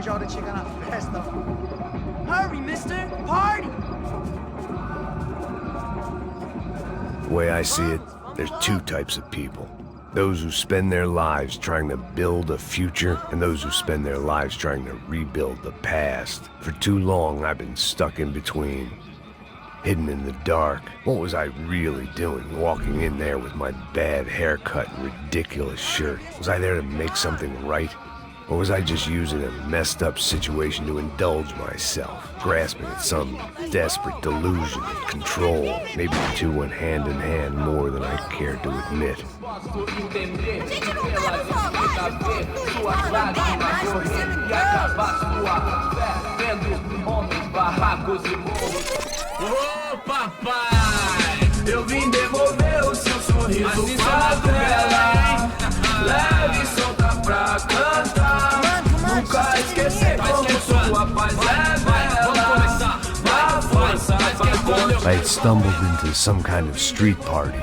vejo a hora de chegar na festa. Hurry, mister! Party! The way I see it, there's two types of people. Those who spend their lives trying to build a future, and those who spend their lives trying to rebuild the past. For too long, I've been stuck in between. Hidden in the dark. What was I really doing, walking in there with my bad haircut and ridiculous shirt? Was I there to make something right? Or was I just using a messed up situation to indulge myself, grasping at some desperate delusion of control? Maybe the two went hand in hand more than I cared to admit. Ô papai, eu vim devolver o seu sorriso favela. Leve e solta pra cantar. Nunca esquecer como sua paz é bela. Vá força, I had stumbled into some kind of street party.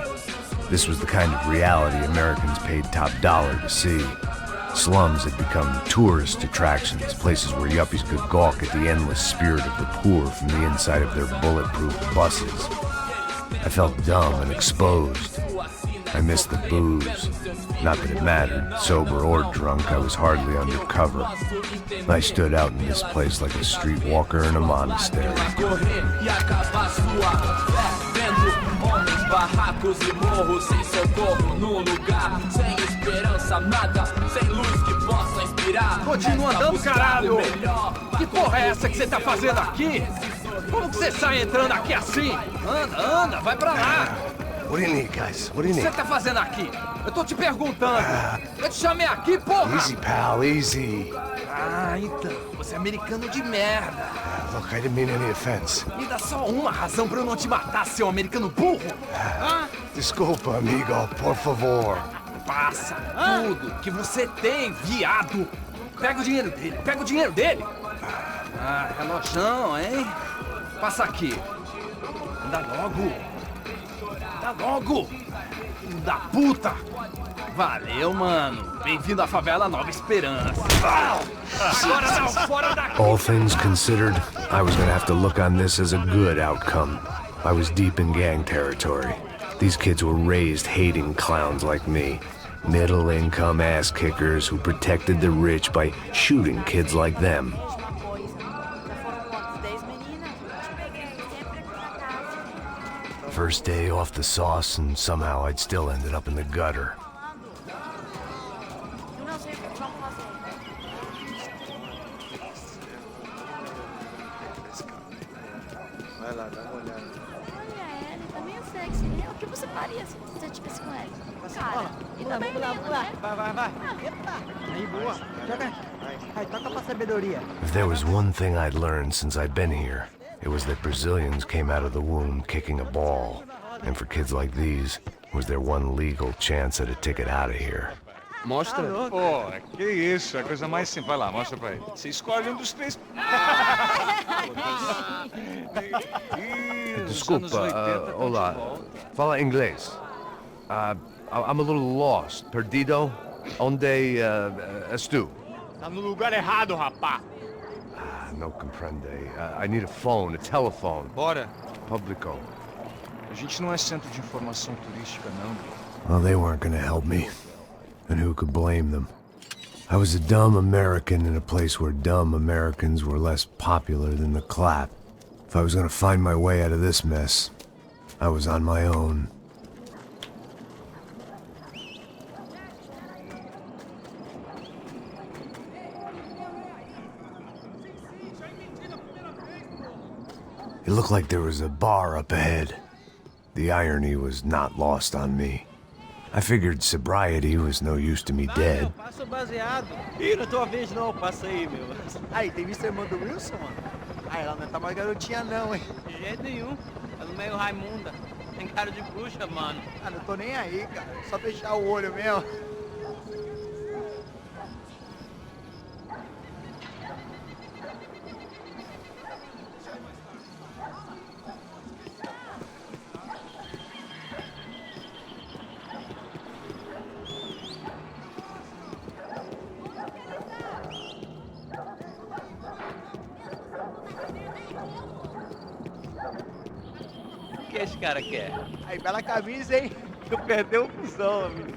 This was the kind of reality Americans paid top dollar to see. Slums had become tourist attractions, places where yuppies could gawk at the endless spirit of the poor from the inside of their bulletproof buses. I felt dumb and exposed. I missed the booze. Not that it mattered, sober or drunk, I was hardly undercover. I stood out in this place like a streetwalker in a monastery. barracos e morros sem socorro no lugar, sem esperança, nada, sem luz que possa inspirar. Continua andando, caralho! Que porra é essa que você tá fazendo aqui? Como que você sai entrando aqui assim? Anda, vai pra lá! What do you need, guys? What do you O que need? você tá fazendo aqui? Eu tô te perguntando. Eu te chamei aqui, porra! Easy, pal, easy. Ah, então, você é americano de merda. Look, I didn't mean any offense. Me dá só uma razão pra eu não te matar, seu americano burro. Desculpa, amigo, por favor. Passa tudo que você tem, viado. Pega o dinheiro dele, Ah, relojão, hein? Passa aqui. Anda logo. Filho da puta. Valeu, mano. Bem-vindo à favela Nova Esperança. Agora não, fora daqui. All things considered, I was gonna have to look on this as a good outcome. I was deep in gang territory. These kids were raised hating clowns like me. Middle-income ass-kickers who protected the rich by shooting kids like them. First day off the sauce, and somehow I'd still ended up in the gutter. Vai lá, dá uma olhada. Olha, ele tá meio sexy, né? O que você faria se você estivesse com ele? Cara, e também Vai. Epa! Aí, boa. Joga. Vai, toca pra sabedoria. If there was one thing I'd learned since I'd been here, it was that Brazilians came out of the womb kicking a ball. And for kids like these, was their one legal chance at a ticket out of here. Mostra. Pô, que isso, é a coisa mais simples. Vai lá, mostra pra ele. Você escolhe um dos três. Desculpa, olá. Fala inglês. I'm a little lost. Perdido? Onde estou? Tá no lugar errado, rapá. No comprende. I need a phone, a telephone. Bora. Publico. A gente não é centro de informação turística, não. Well, they weren't gonna help me. And who could blame them? I was a dumb American in a place where dumb Americans were less popular than the clap. If I was gonna find my way out of this mess, I was on my own. It looked like there was a bar up ahead. The irony was not lost on me. I figured sobriety was no use to me dead. Passa o baseado. Ih, não tô a vez não, passa aí, meu. Aí, tem visto a irmã do Wilson, mano? Ah, ela não tá mais garotinha não, hein? De jeito nenhum. Tá no meio Raimunda. Tem cara de bruxa, mano. Ah, não tô nem aí, cara. Só fechar o olho mesmo. esse cara quer? Aí, bela camisa, hein? Tu perdeu o cuzão, amigo.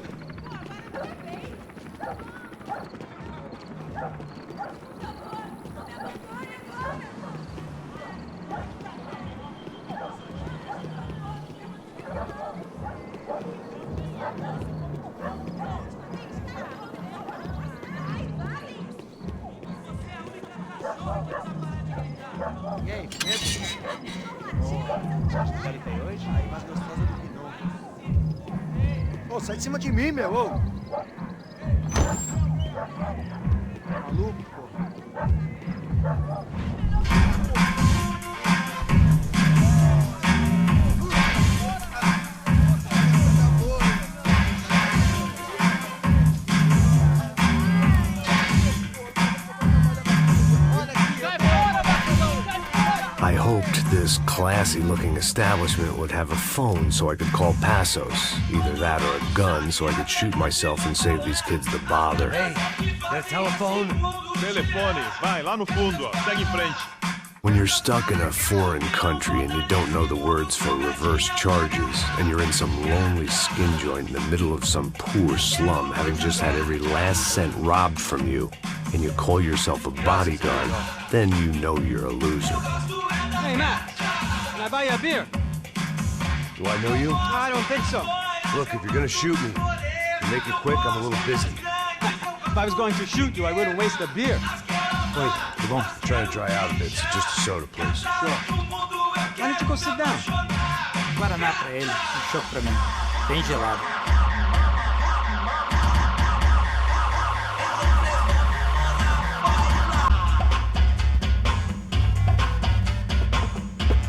E aí, beleza? GIGABYTE tem hoje? Aí, mais gostosa do que não. Ô, sai de cima de mim, meu, ô! Maluco, pô. I hoped this classy-looking establishment would have a phone so I could call Passos. Either that or a gun so I could shoot myself and save these kids the bother. Hey, the telephone? Telefone, vai, lá no fundo, ó. Segue em frente. When you're stuck in a foreign country and you don't know the words for reverse charges, and you're in some lonely skin joint in the middle of some poor slum, having just had every last cent robbed from you, and you call yourself a bodyguard, then you know you're a loser. Hey, Matt, can I buy you a beer? Do I know you? I don't think so. Look, if you're gonna shoot me, make it quick, I'm a little busy. If I was going to shoot you, I wouldn't waste a beer. Wait, come on. I'm trying to dry out a bit, so just a soda, please. Sure. Why don't you go sit down? Guaraná pra ele, um choque pra mim. Bem gelado.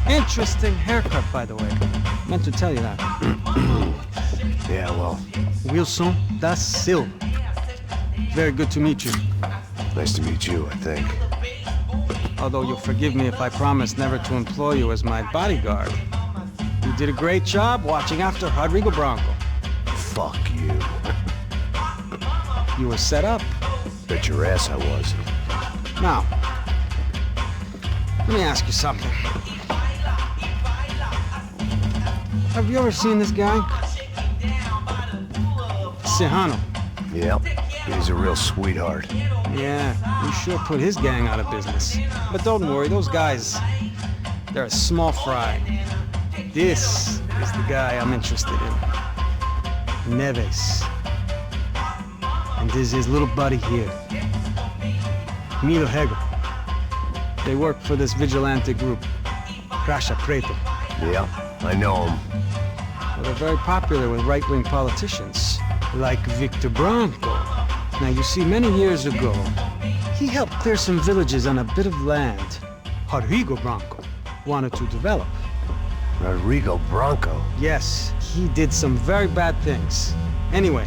Interesting haircut, by the way. Meant to tell you that. Yeah, well, Wilson da Silva. Very good to meet you. nice to meet you, I think. Although you'll forgive me if I promise never to employ you as my bodyguard. You did a great job watching after Rodrigo Branco. Fuck you. You were set up. Bet your ass I was. Now, let me ask you something. Have you ever seen this guy? Serrano. Yep, he's a real sweetheart. Yeah, you sure put his gang out of business. But don't worry, those guys, they're a small fry. This is the guy I'm interested in. Neves. And this is his little buddy here. Milo Hegel. They work for this vigilante group, Crasha Preto. Yeah, I know him. Well, they're very popular with right-wing politicians, like Victor Branco. Now, you see, many years ago, he helped clear some villages on a bit of land Rodrigo Branco wanted to develop. Rodrigo Branco? Yes, he did some very bad things. Anyway,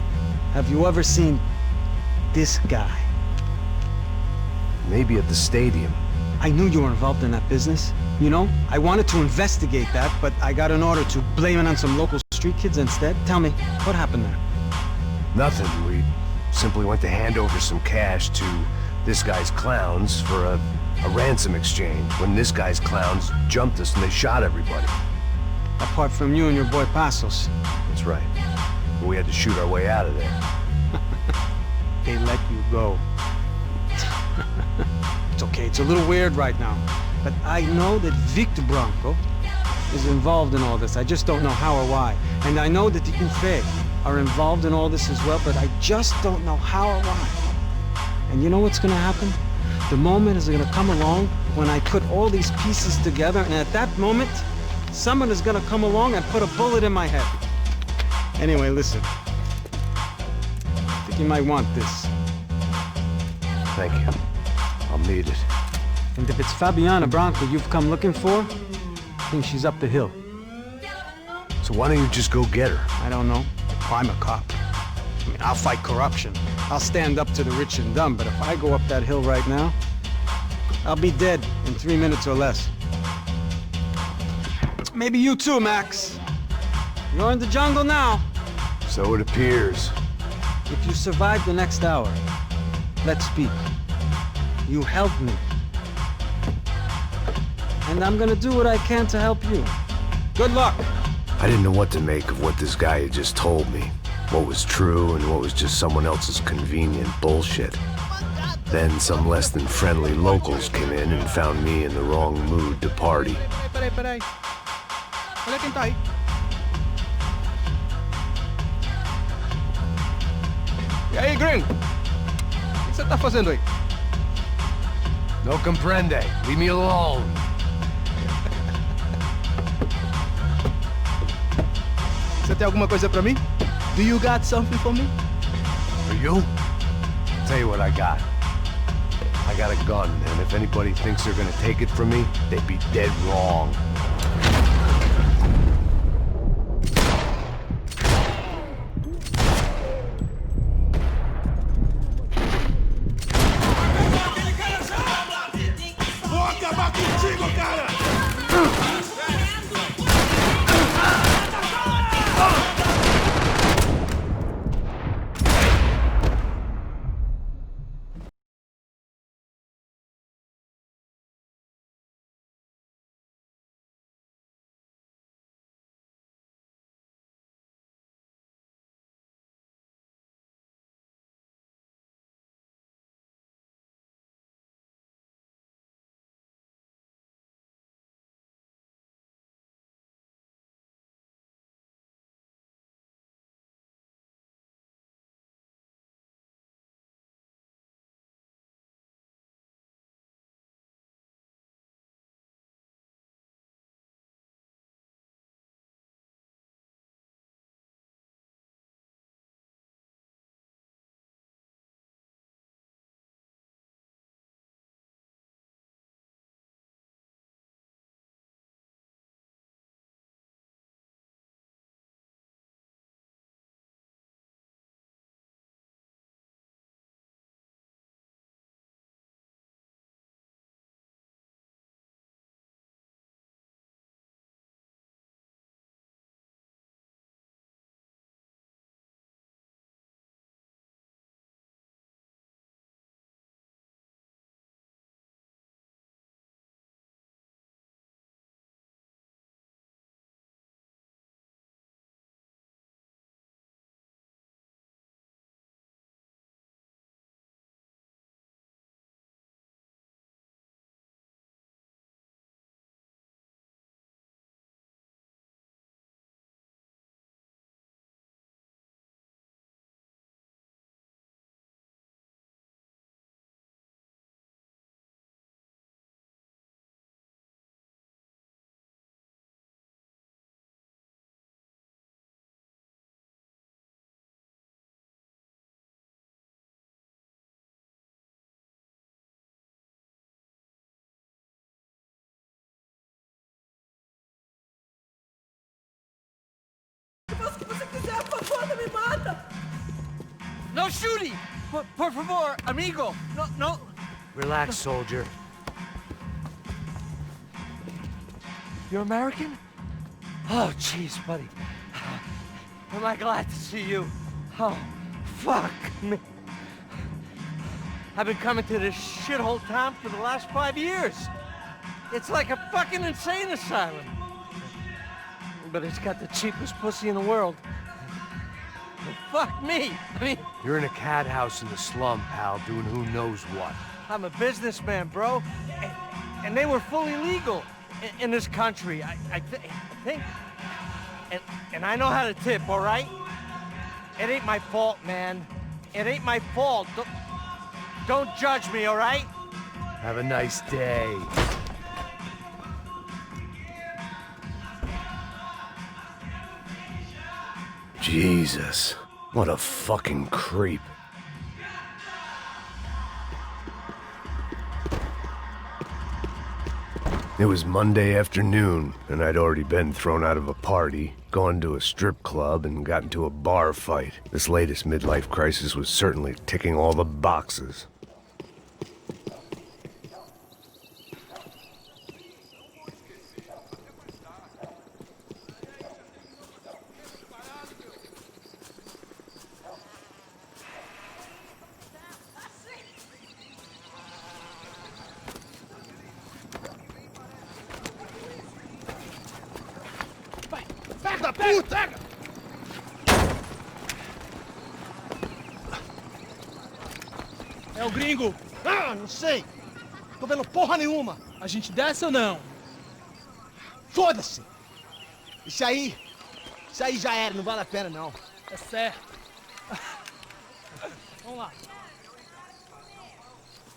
have you ever seen this guy? Maybe at the stadium. I knew you were involved in that business. You know, I wanted to investigate that, but I got an order to blame it on some local street kids instead. Tell me, what happened there? Nothing. We simply went to hand over some cash to this guy's clowns for a ransom exchange when this guy's clowns jumped us and they shot everybody. Apart from you and your boy Passos. That's right. We had to shoot our way out of there. They let you go. It's okay, it's a little weird right now. But I know that Victor Branco is involved in all this. I just don't know how or why. And I know that the UFE are involved in all this as well, but I just don't know how or why. And you know what's gonna happen? The moment is gonna come along when I put all these pieces together, and at that moment, someone is gonna come along and put a bullet in my head. Anyway, listen. I think you might want this. Thank you. I'll need it. And if it's Fabiana Branco you've come looking for, I think she's up the hill. So why don't you just go get her? I don't know. I'm a cop. I mean, I'll fight corruption. I'll stand up to the rich and dumb, but if I go up that hill right now, I'll be dead in 3 minutes or less. Maybe you too, Max. You're in the jungle now. So it appears. If you survive the next hour, let's speak. You help me. And I'm gonna do what I can to help you. Good luck. I didn't know what to make of what this guy had just told me. What was true and what was just someone else's convenient bullshit. Then some less than friendly locals came in and found me in the wrong mood to party. Peraí. Olha quem tá aí. E aí, gringo? O que você tá fazendo aí? No comprende. Leave me alone. Você tem alguma coisa pra mim? Do you got something for me? For you? Tell you what I got. I got a gun, and if anybody thinks they're gonna take it from me, they'd be dead wrong. Vou acabar contigo, cara! Faça o que você quiser, por favor, me mata! No shooting! Por favor, amigo! No. Relax, soldier. You're American? Oh, jeez, buddy. Am I glad to see you? Oh, fuck me. I've been coming to this shithole town for the last 5 years. It's like a fucking insane asylum. But it's got the cheapest pussy in the world. Fuck me. I mean, You're in a cat house in the slum, pal, doing who knows what. I'm a businessman, bro. And they were fully legal in this country, I think. And I know how to tip, all right? It ain't my fault, man. It ain't my fault. Don't judge me, all right? Have a nice day. Jesus, what a fucking creep. It was Monday afternoon, and I'd already been thrown out of a party, gone to a strip club, and got into a bar fight. This latest midlife crisis was certainly ticking all the boxes. Back the puta! Pega! É o gringo! Ah, não sei! Tô vendo porra nenhuma! A gente desce ou não? Foda-se! Isso aí já era, não vale a pena não. É certo. Vamos lá.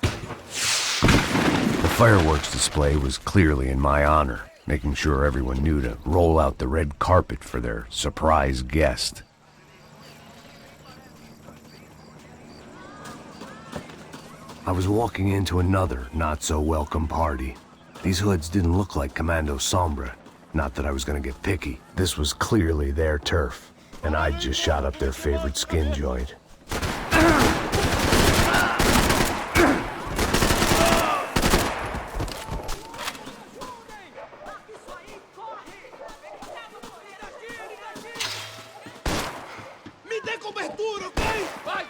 The fireworks display was clearly in my honor, making sure everyone knew to roll out the red carpet for their surprise guest. I was walking into another not-so-welcome party. These hoods didn't look like Commando Sombra. Not that I was gonna get picky. This was clearly their turf, and I'd just shot up their favorite skin joint. Me dê cobertura, ok? Vai!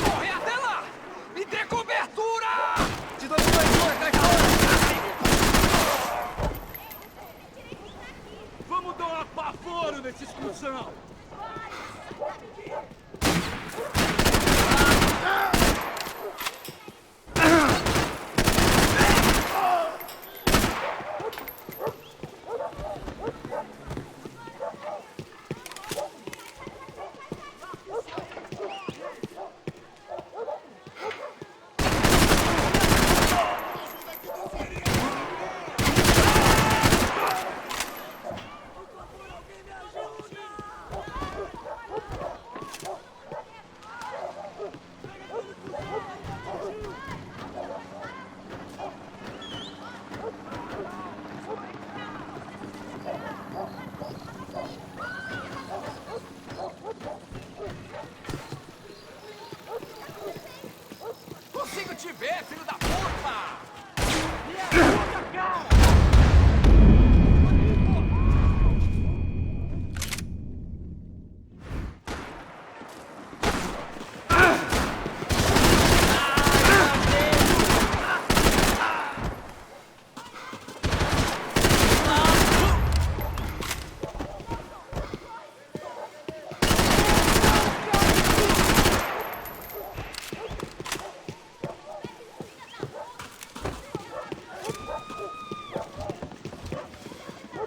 Corre até lá! Me dê cobertura! Te dou cobertura, cachorro! Vamos dar um apavoro nesse exclusão! Consigo te ver, filho da puta!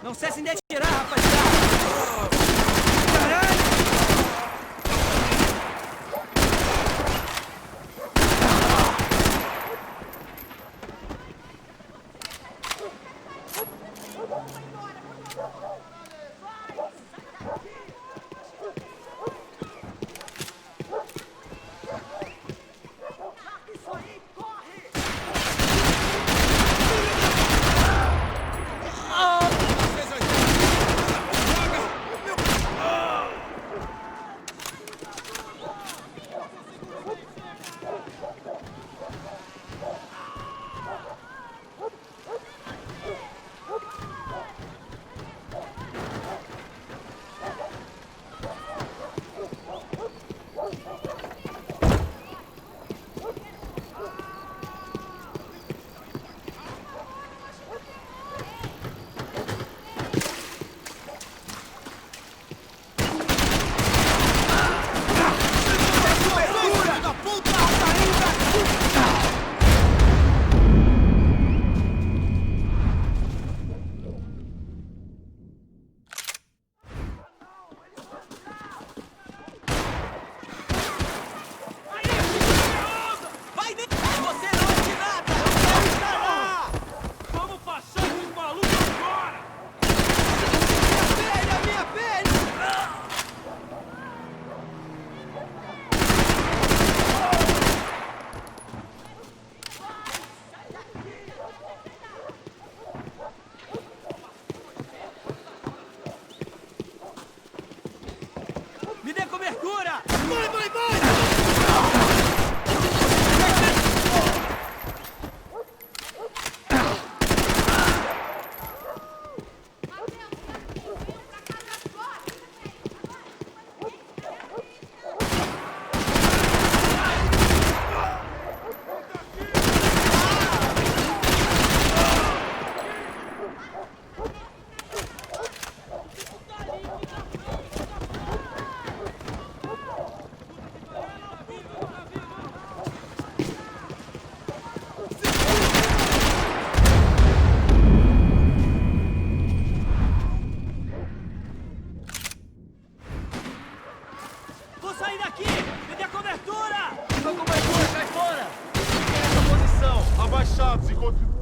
Não cessem de atirar, rapaziada! Caralho! Abaixados e continuam.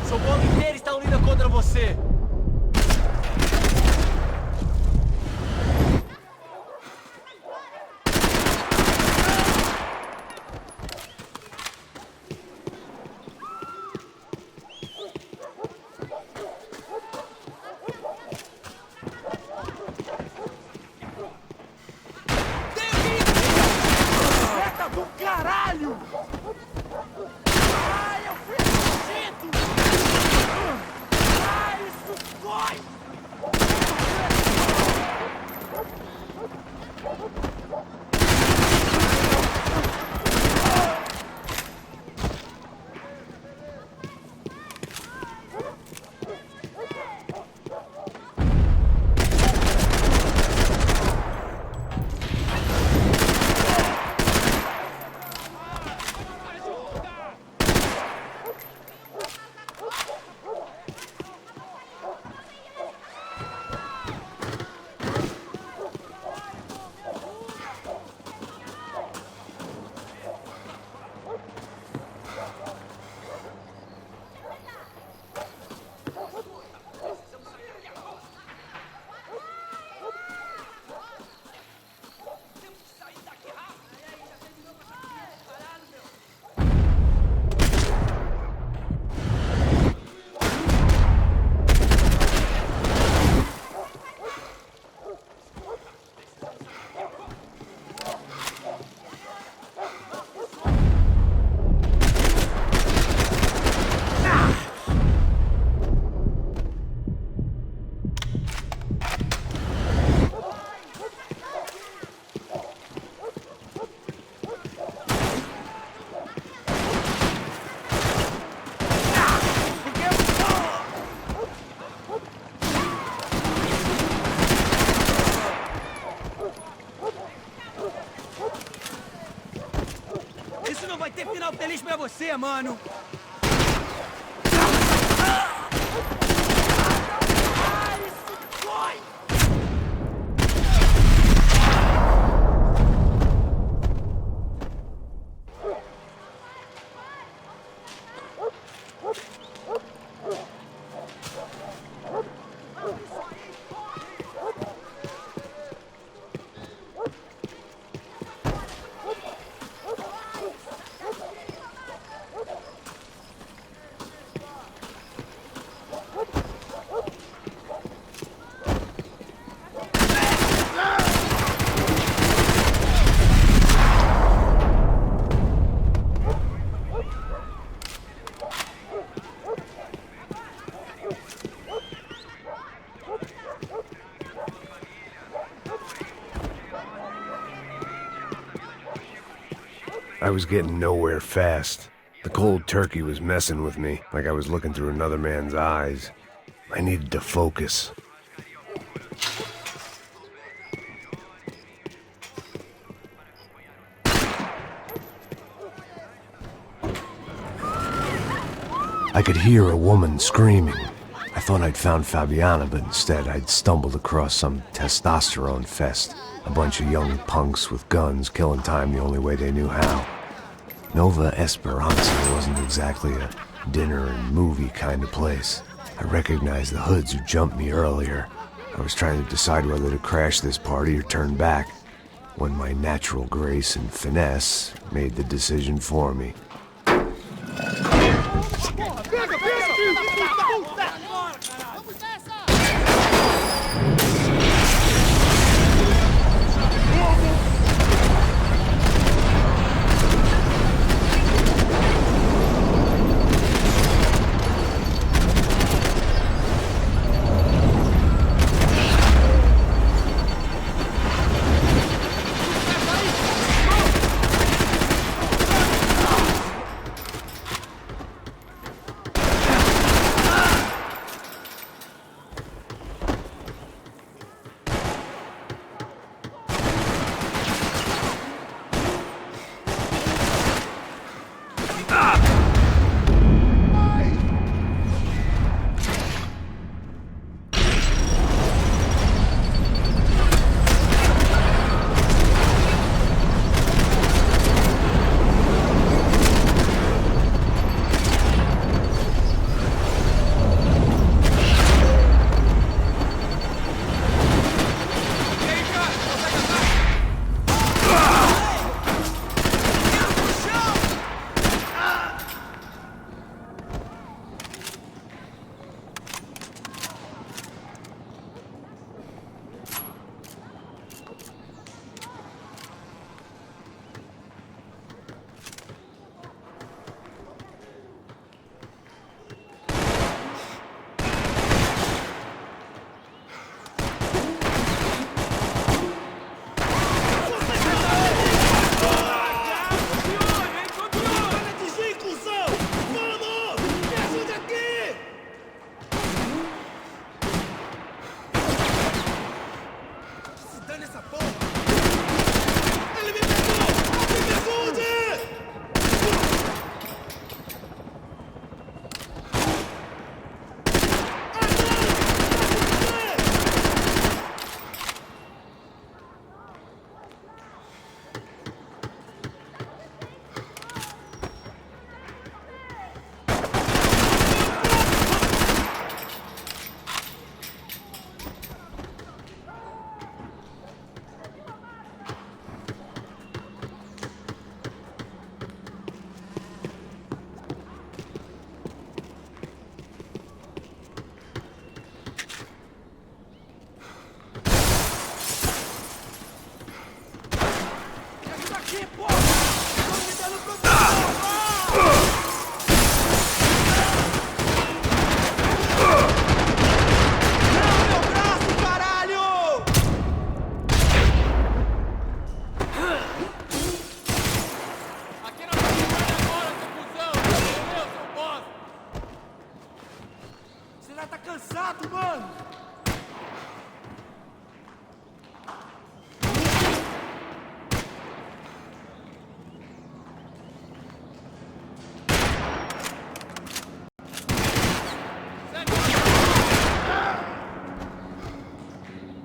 Seu bando inteiro está unido contra você. Feliz pra você, mano. I was getting nowhere fast. The cold turkey was messing with me, like I was looking through another man's eyes. I needed to focus. I could hear a woman screaming. I thought I'd found Fabiana, but instead I'd stumbled across some testosterone fest. A bunch of young punks with guns killing time the only way they knew how. Nova Esperanza wasn't exactly a dinner and movie kind of place. I recognized the hoods who jumped me earlier. I was trying to decide whether to crash this party or turn back, when my natural grace and finesse made the decision for me. cara nessa porra! Ele me pegou! Me ajude!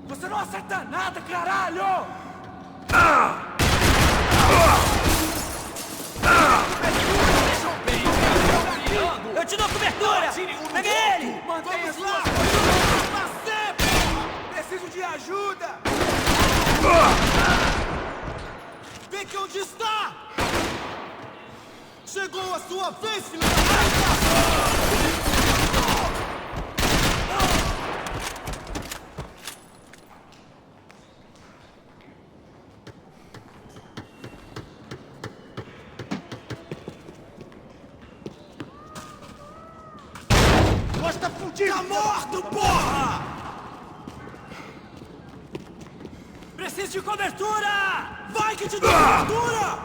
Você não acerta nada, caralho! Eu te dou cobertura! Pega ele! Vamos lá! Preciso de ajuda! Vem que onde está! Chegou a sua vez, filho da puta! Tá fudido! Tá morto, porra! Preciso de cobertura! Vai que te dou cobertura!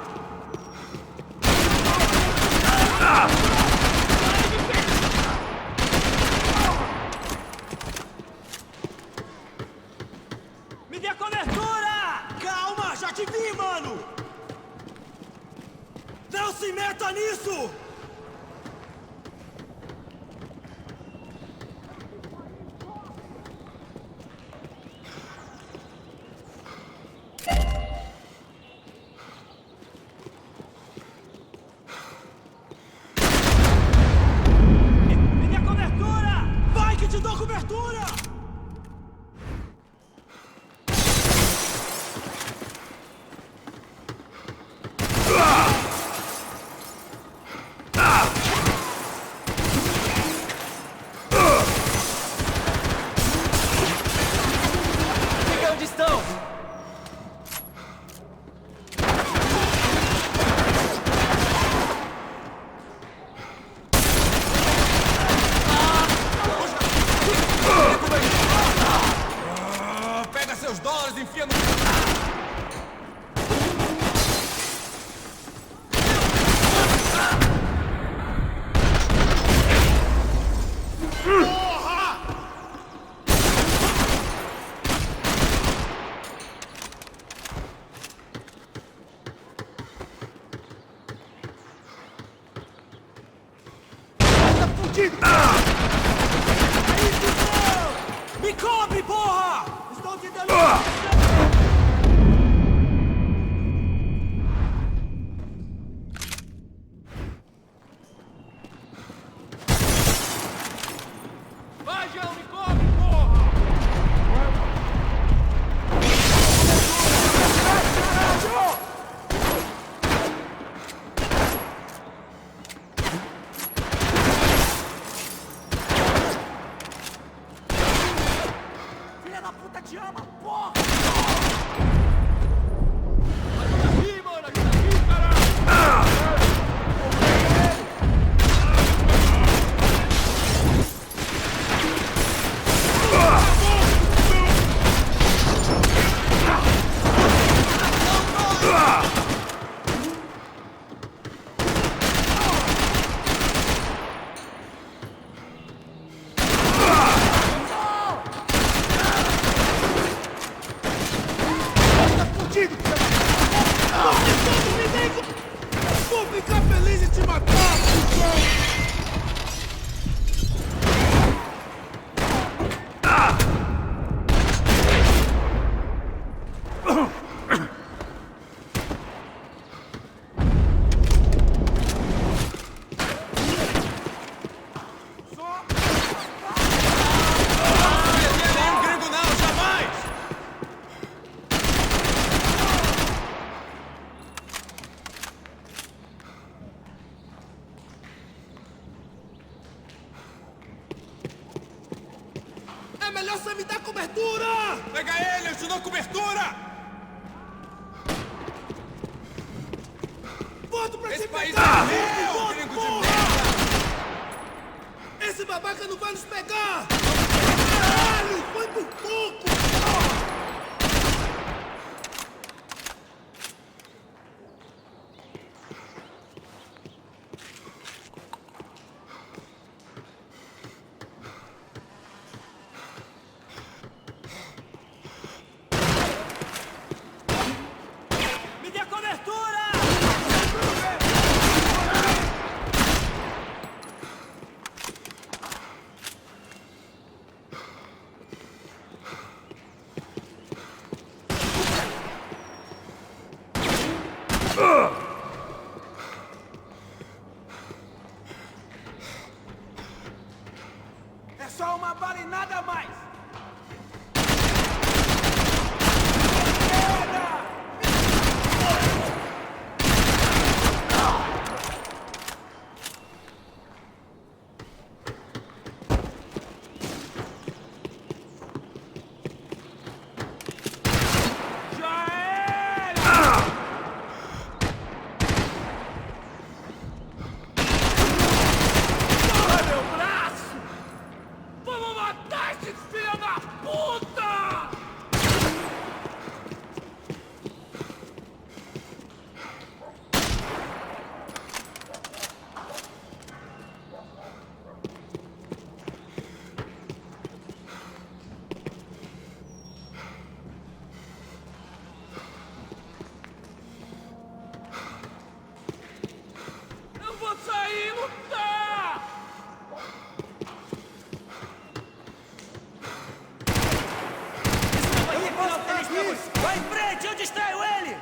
Me dê a cobertura! Calma, já te vi, mano! Não se meta nisso! Me cobre, porra! Estou te dando... Vai, João, me cobre, porra! Filha da puta te ama, porra! Aqui, mano, aqui, caralho! a cobertura! Volta pra esse país! Esse babaca não vai nos pegar! Caralho! Foi por pouco! Me dê a cobertura! É só uma bala e nada mais! Vamos matar esse filho da puta! Eu vou sair e lutar! Vai em frente, eu distraio ele!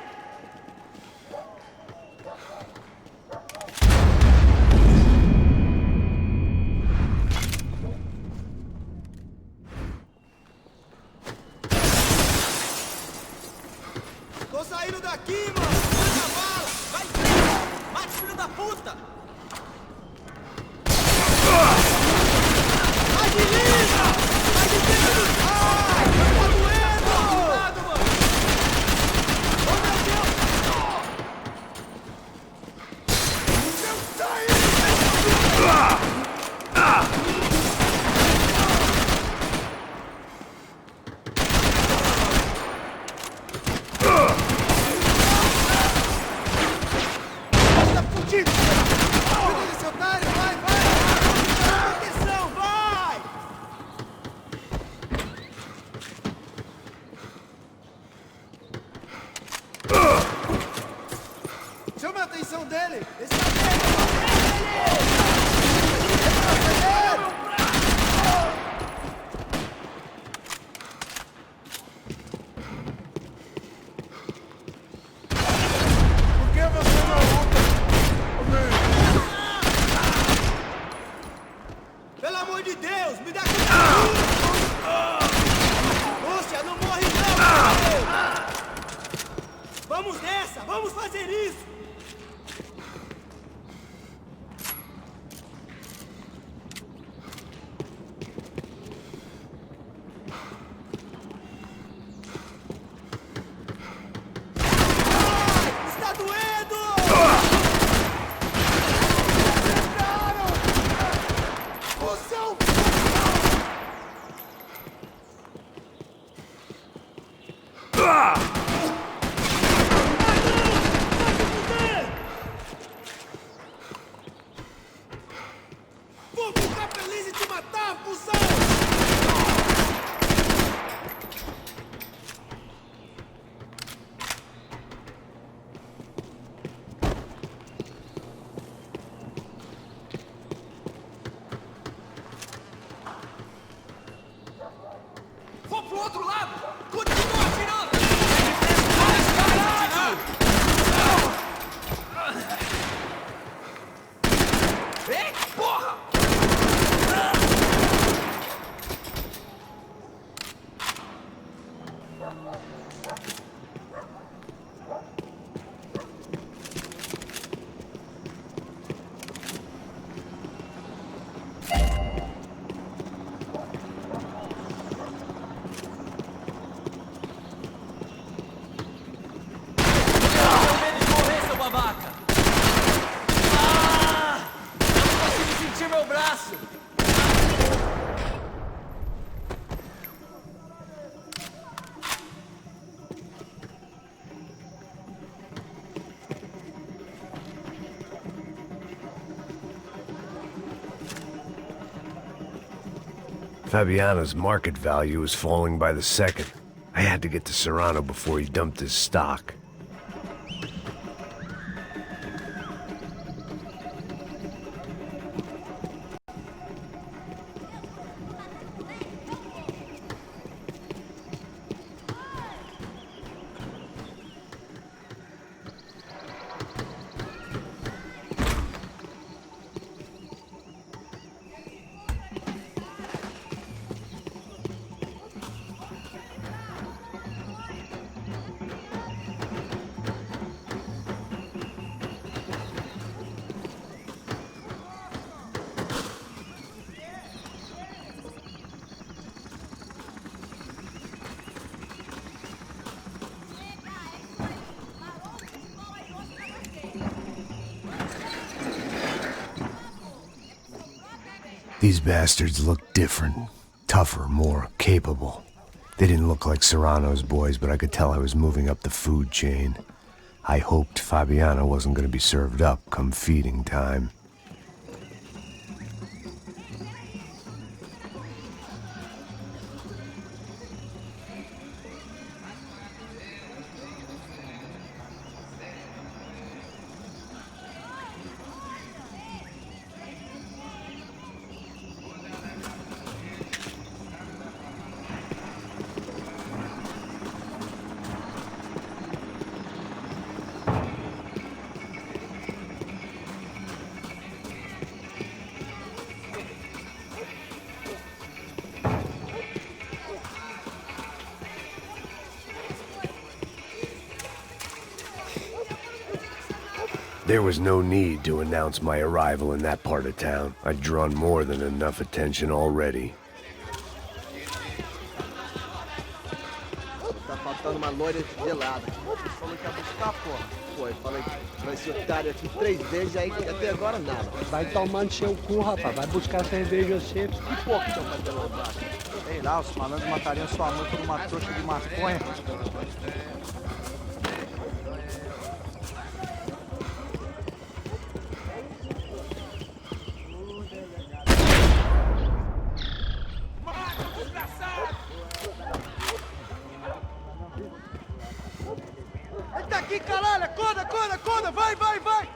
Tô saindo daqui, mano! Manda bala! Vai em frente! Mate, filho da puta! Agiliza! Vai de dentro! Ai! Tá doendo! Lado, mano! Oh, meu Deus! Meu sangue! Tá fudido! Cuida desse otário! Vai, vai! Proteção! Vai! Chama a atenção dele! Esse é Por que você não luta? Pelo amor de Deus, me dá cuidado! Poxa, não morre não! Vamos nessa! Vamos fazer isso! Está doendo! Você é um... Vou ficar feliz em te matar, cuzão! Vou pro outro lado! Continua atirando! Ei, porra! Fabiana's market value was falling by the second. I had to get to Serrano before he dumped his stock. These bastards looked different, tougher, more capable. They didn't look like Serrano's boys, but I could tell I was moving up the food chain. I hoped Fabiana wasn't going to be served up come feeding time. There was no need to announce my arrival in that part of town. I'd drawn more than enough attention already. Tá faltando uma loira gelada. Falou que ia buscar, porra. Foi, falei que vai ser otário aqui 3 vezes, aí até agora nada. Vai tomando seu cu, rapaz. Vai buscar cerveja sempre. Que porra que estão fazendo lá embaixo? Sei lá, os malandros matariam sua mãe por uma trouxa de maconha. Tá aqui, caralho! Acorda, acorda, acorda! Vai, vai, vai!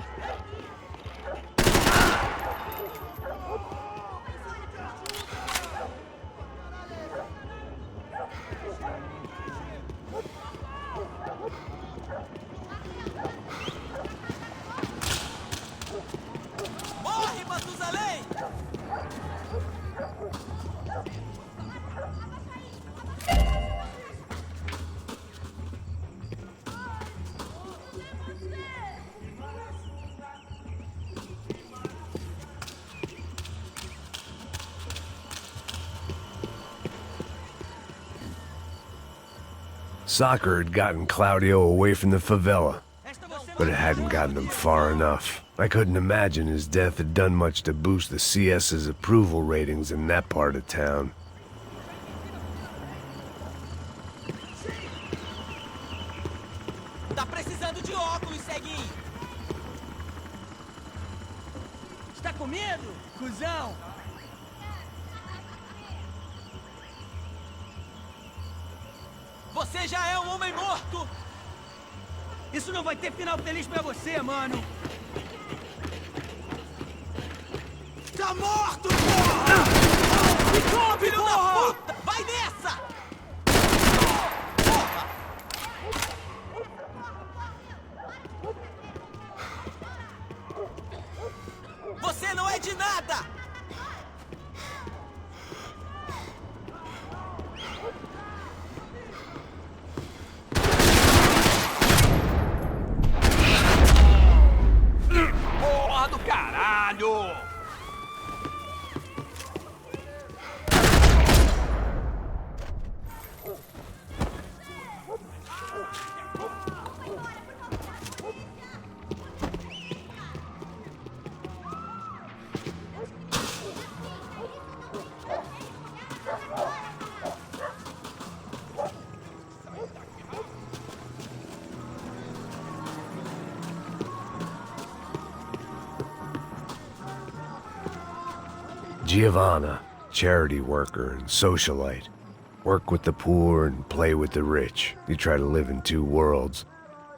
Morre, Matusalém! Soccer had gotten Claudio away from the favela, but it hadn't gotten him far enough. I couldn't imagine his death had done much to boost the CS's approval ratings in that part of town. Tá precisando de óculos, ceguinho! Está com medo, cuzão? Você já é um homem morto! Isso não vai ter final feliz pra você, mano! Tá morto, porra! Ficou, filho da puta! Vai nessa! Porra! Você não é de nada! Porra do caralho! Giovanna, charity worker and socialite. Work with the poor and play with the rich. You try to live in two worlds.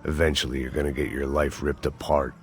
Eventually, you're gonna get your life ripped apart.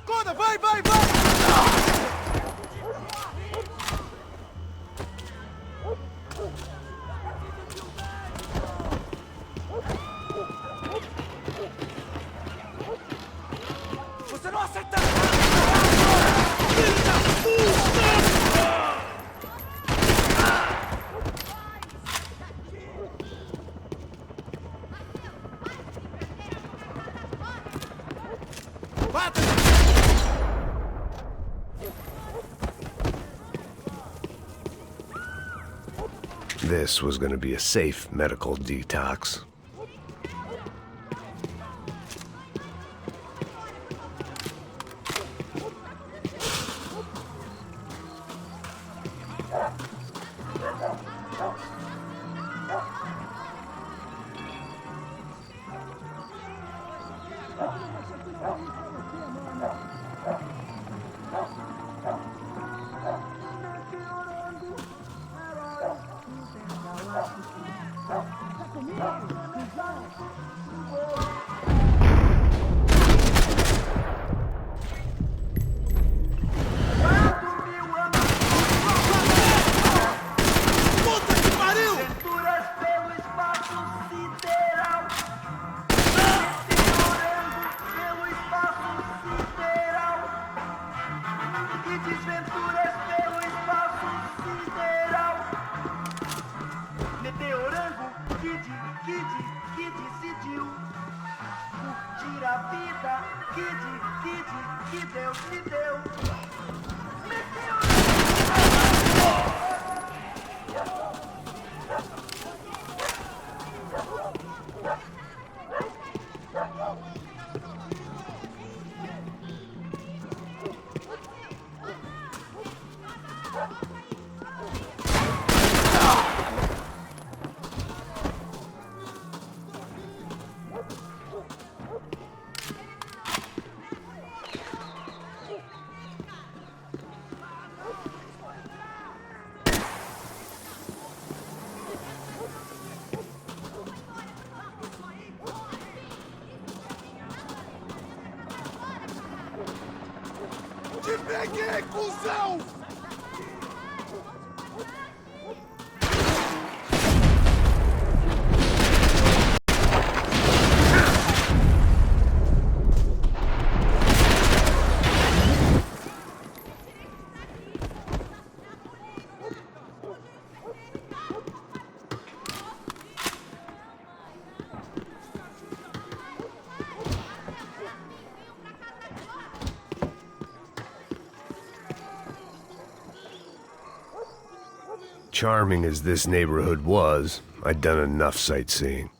Acorda, vai, vai, vai! Você não aceita! Filho da puta! This was gonna be a safe medical detox. Peguei, cuzão! Charming as this neighborhood was, I'd done enough sightseeing.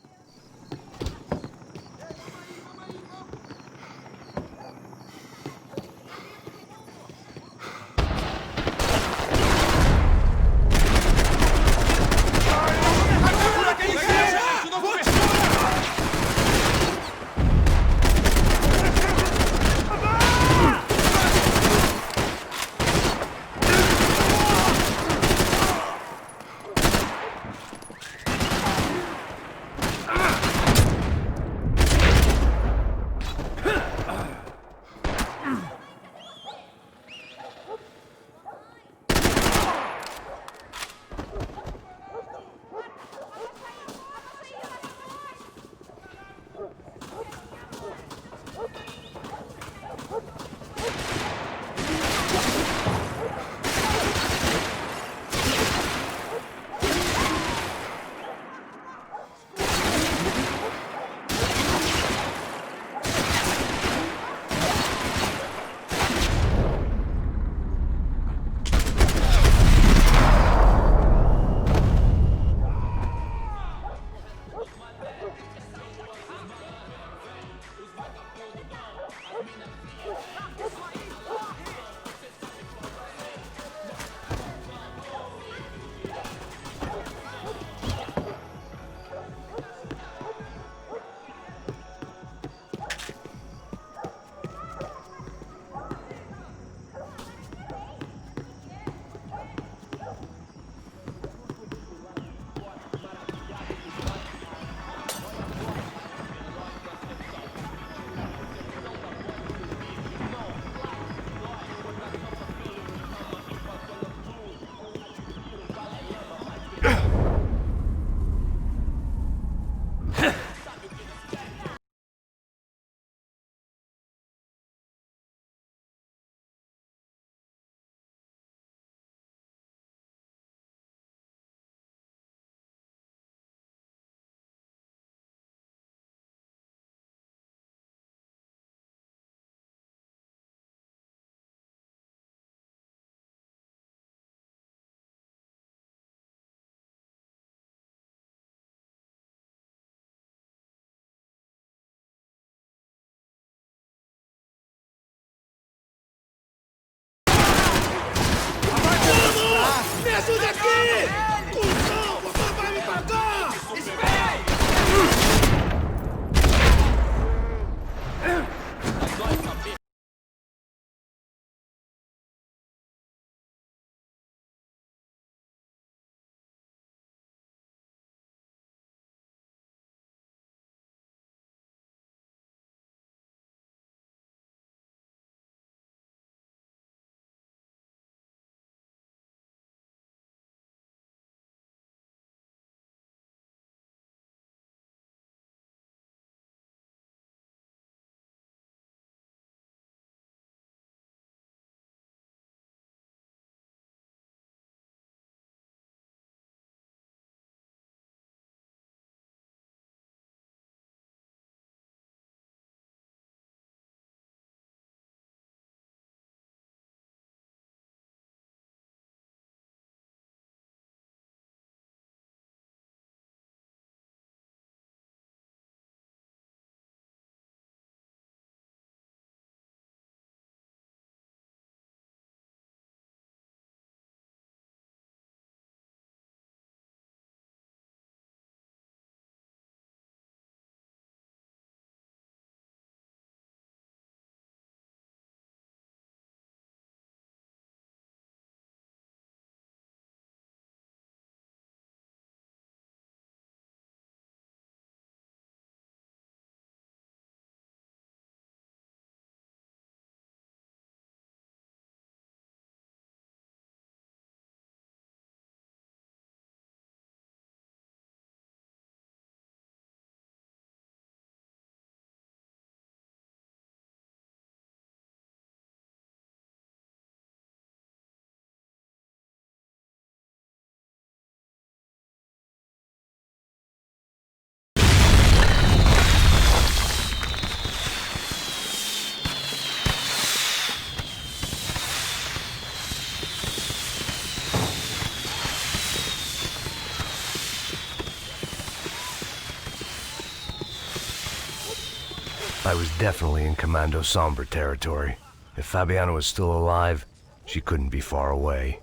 I was definitely in Commando Sombre territory. If Fabiana was still alive, she couldn't be far away.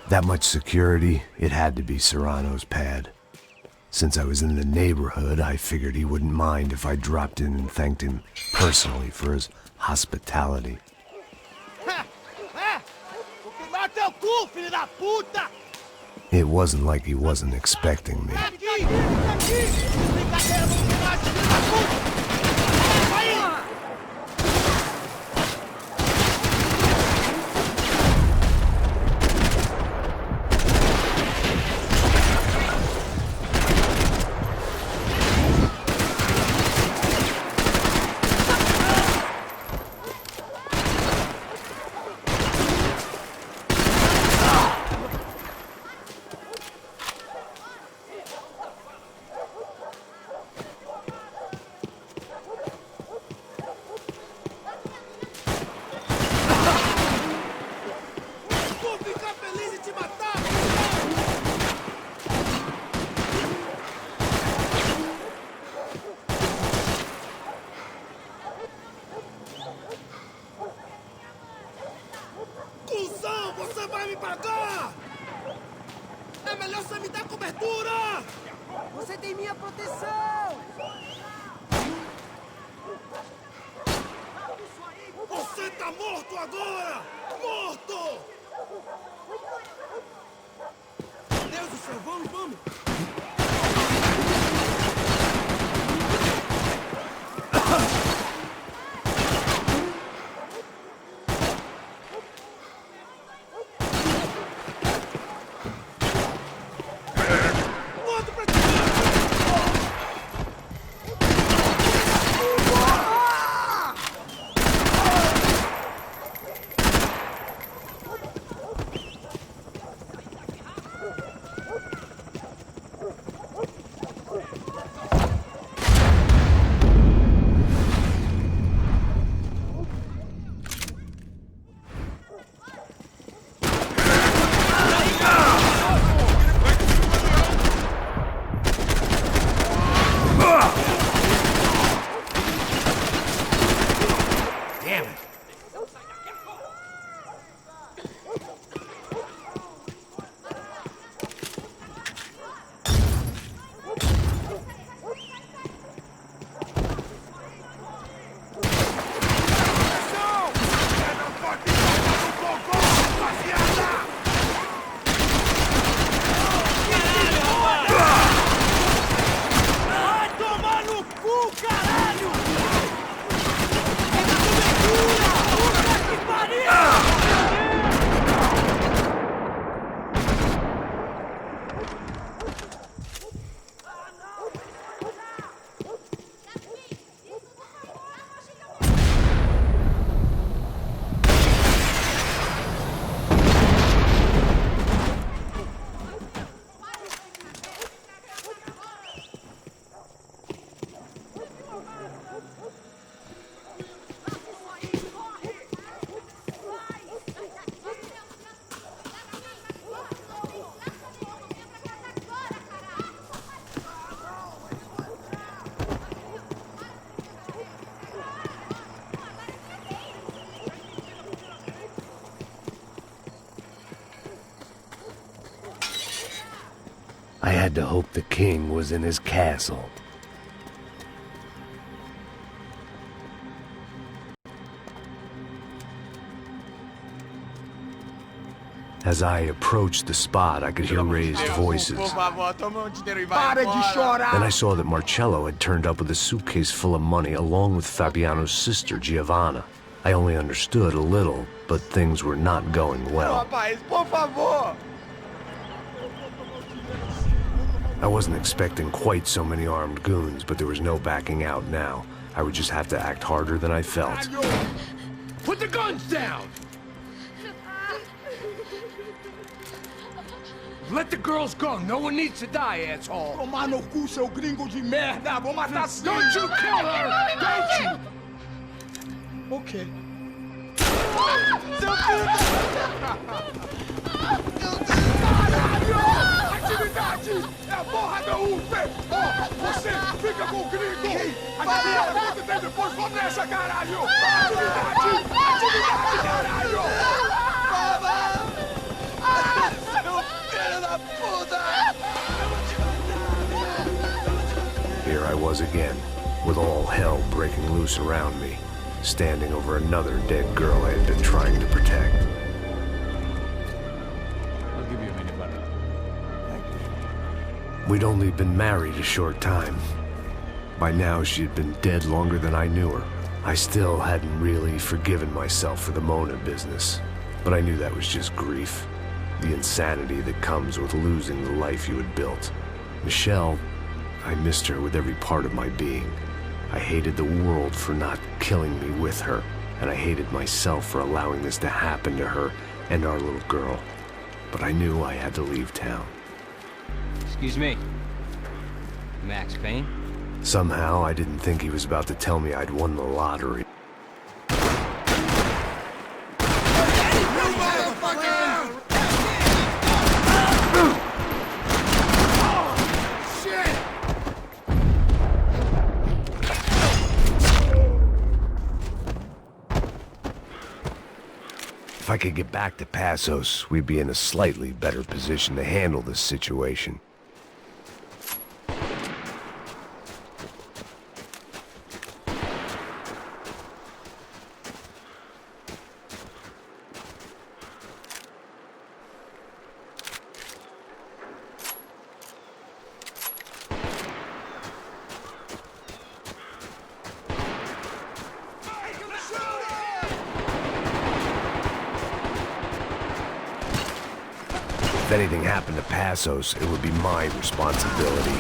That much security, it had to be Serrano's pad. Since I was in the neighborhood, I figured he wouldn't mind if I dropped in and thanked him personally for his hospitality. It wasn't like he wasn't expecting me. É melhor você me dar cobertura! Você tem minha proteção! Você tá morto agora! Morto! Deus do céu, vamos, vamos! I had to hope the king was in his castle. As I approached the spot, I could hear raised voices. Then I saw that Marcello had turned up with a suitcase full of money along with Fabiano's sister, Giovanna. I only understood a little, but things were not going well. I wasn't expecting quite so many armed goons, but there was no backing out now. I would just have to act harder than I felt. Put the guns down! Let the girls go. No one needs to die, asshole. Tomar no cu, seu gringo de merda! Vou matar sim! Don't you kill her! Don't you! Ok. Seu filho Caralho! Atividade! É a porra da UP! Você fica com o gringo! Adivinha quanto tem depois? Vamos nessa, caralho! Atividade! Atividade, caralho! Here I was again, with all hell breaking loose around me, standing over another dead girl I had been trying to protect. I'll give you a minute, brother. Thank you. We'd only been married a short time. By now, she had been dead longer than I knew her. I still hadn't really forgiven myself for the Mona business, but I knew that was just grief. The insanity that comes with losing the life you had built. Michelle, I missed her with every part of my being. I hated the world for not killing me with her, and I hated myself for allowing this to happen to her and our little girl. But I knew I had to leave town. Excuse me. Max Payne? Somehow, I didn't think he was about to tell me I'd won the lottery. If I could get back to Passos, we'd be in a slightly better position to handle this situation. If anything happened to Passos, it would be my responsibility.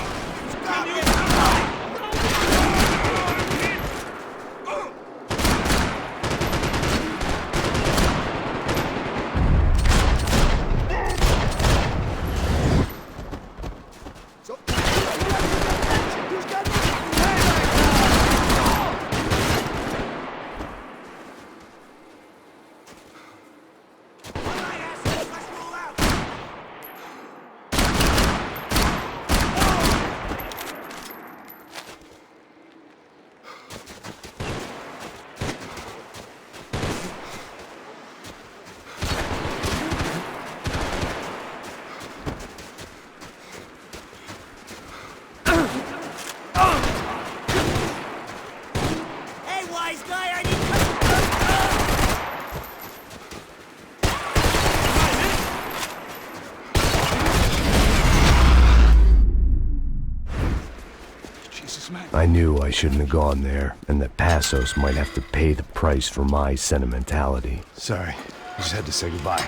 I knew I shouldn't have gone there, and that Passos might have to pay the price for my sentimentality. Sorry, I just had to say goodbye.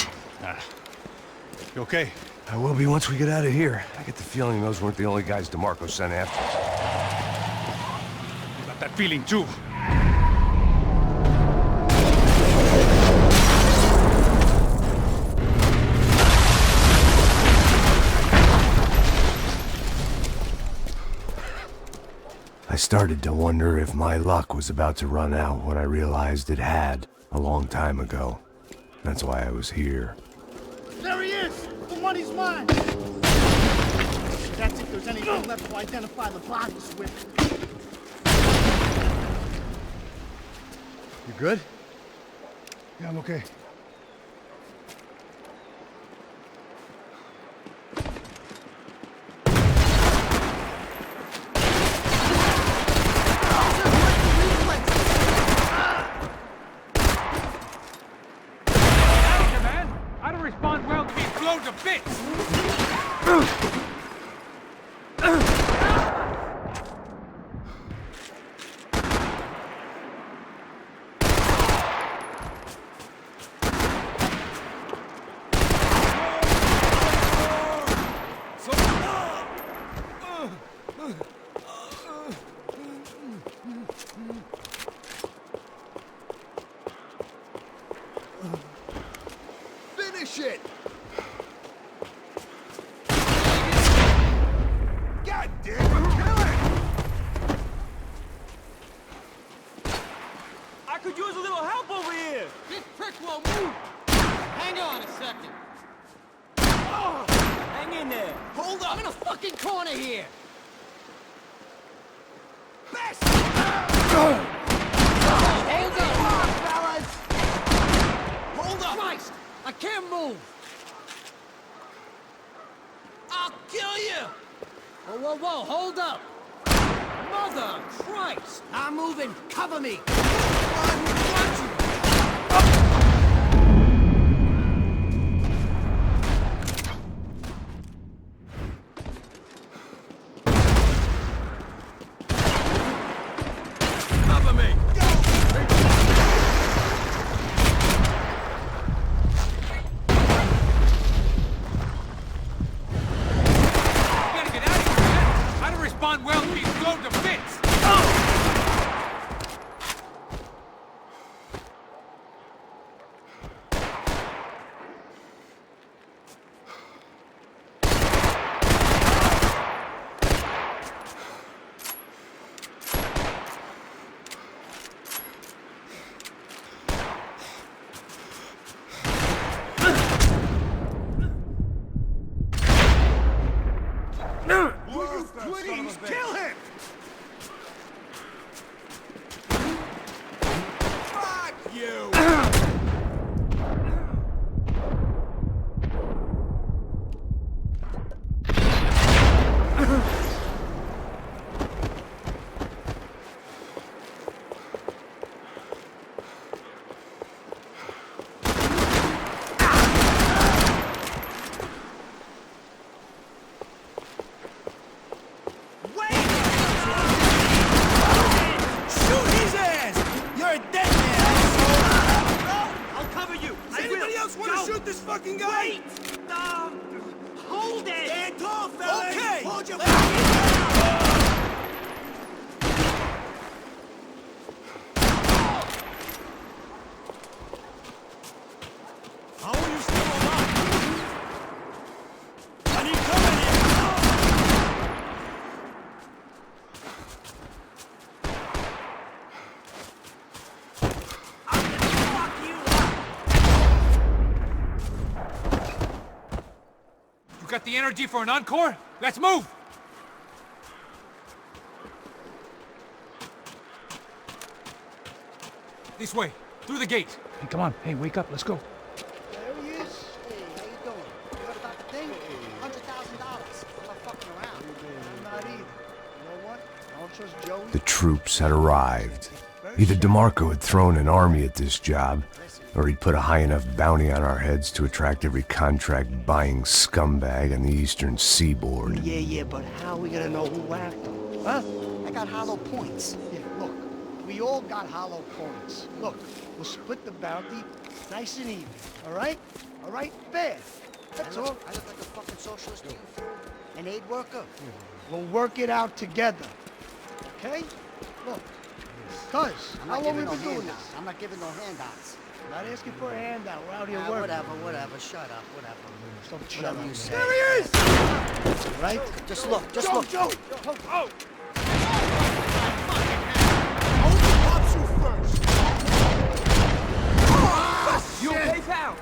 You okay? I will be once we get out of here. I get the feeling those weren't the only guys DeMarco sent after us. You got that feeling too. I started to wonder if my luck was about to run out when I realized it had, a long time ago. That's why I was here. There he is! The money's mine! That's if there's anything left to identify the bodies with. You good? Yeah, I'm okay. Respond well to being blown to bits! Finish it! Whoa, move! Hang on a second. Oh, hang in there. Hold up. I'm in a fucking corner here. Best! Hold up, fellas! Hold up! Christ! I can't move! I'll kill you! Whoa, whoa, whoa, hold up! Mother Christ! I'm moving, cover me! Cover me! Respond well to being thrown to fits! Please kill him! Fuck you! Shoot this fucking guy! Wait! Hold it! Stand tall, fella! Okay! Hold your How are you still alive? I need cover here! I'm gonna fuck you up! You got the energy for an encore? Let's move! This way, through the gate. Hey, come on. Hey, wake up. Let's go. There he is. Hey, how you doing? You heard about the thing? $100,000. I'm not fucking around. I'm not either. You know what? I don't trust Joey. The troops had arrived. Either DeMarco had thrown an army at this job, or he'd put a high enough bounty on our heads to attract every contract-buying scumbag on the eastern seaboard. Yeah, but how are we gonna know who whacked him? Huh? I got hollow points. Yeah, look. We all got hollow points. Look, we'll split the bounty nice and even. All right? All right? Fair. That's all. I look like a fucking socialist to you, fool. An aid worker? We'll work it out together. Okay? Look. Cuz, how long have we been doing this? I'm not giving no handouts. I'm not asking for a handout. We're out here working. Whatever. Shut up. Whatever. Don't shut up. You say. There he is! Right? Just look. Joe! Oh! You okay, pal?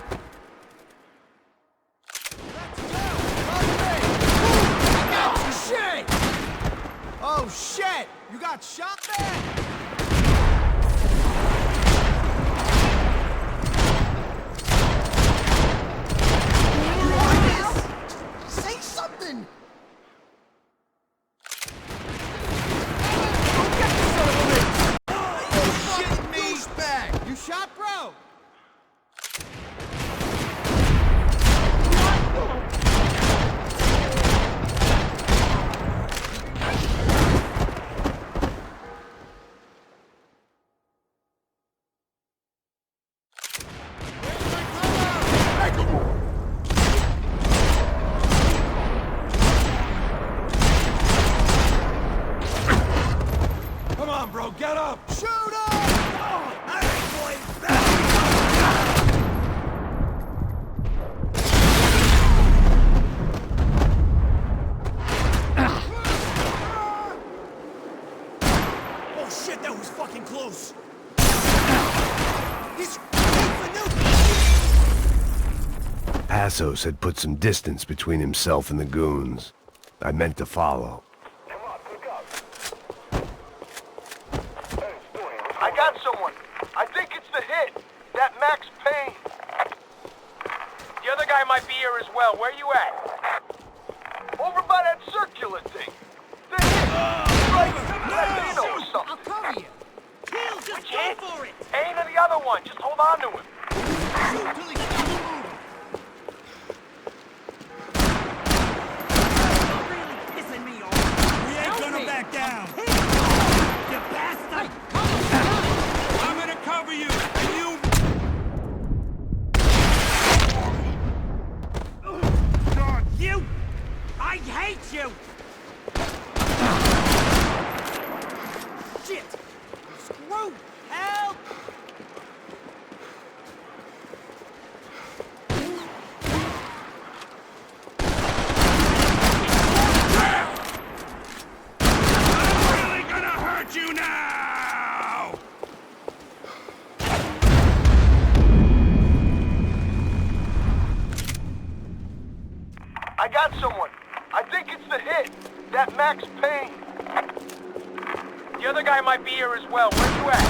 Shit! Oh, shit! You got shot there? Say something! You shot, bro? Passos had put some distance between himself and the goons. I meant to follow. I got someone. I think it's the hit. That Max Payne. The other guy might be here as well. Where you at? Over by that circular thing. The hit. Like Latino or something. I'll cover you. Kill, just go for it. Payne and the other one. Just hold on to him. Shoot till he stops moving. Really pissing me off. We ain't gonna back down. You bastard! I'm gonna cover you, and you... God, you! I hate you! Shit! Screw! Help! I'm really gonna hurt you now! I got someone. I think it's the hit. That Max Payne. The other guy might be here as well. Where you at?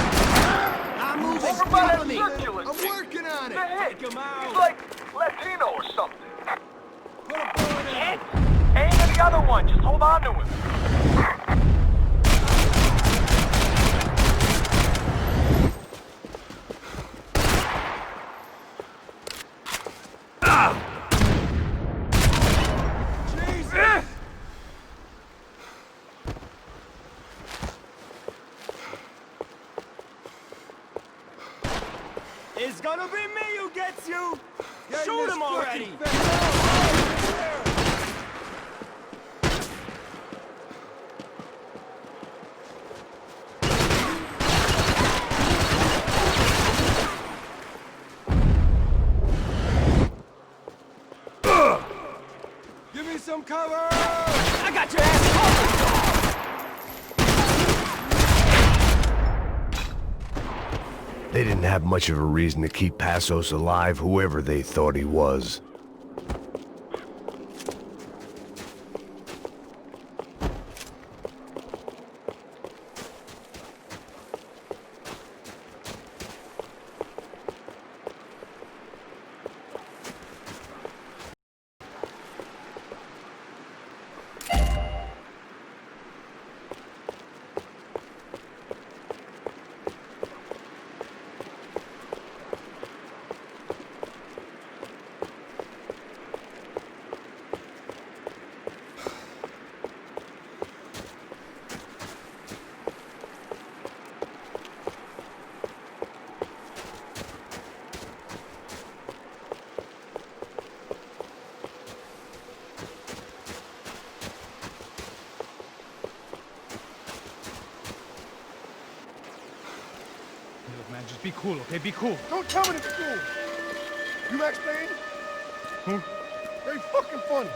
I'm moving. Over by that Follow me. circular I'm thing. working on it. The hit. Take him out. He's like Latino or something. Put a bullet in him. Payne and the other one. Just hold on to him. It's gonna be me who gets you! Shoot him already! Give me some cover! I got your ass covered! They didn't have much of a reason to keep Passos alive, whoever they thought he was. Look, man, just be cool, okay? Be cool. Don't tell me to be cool. You Max Payne? Who? Very fucking funny.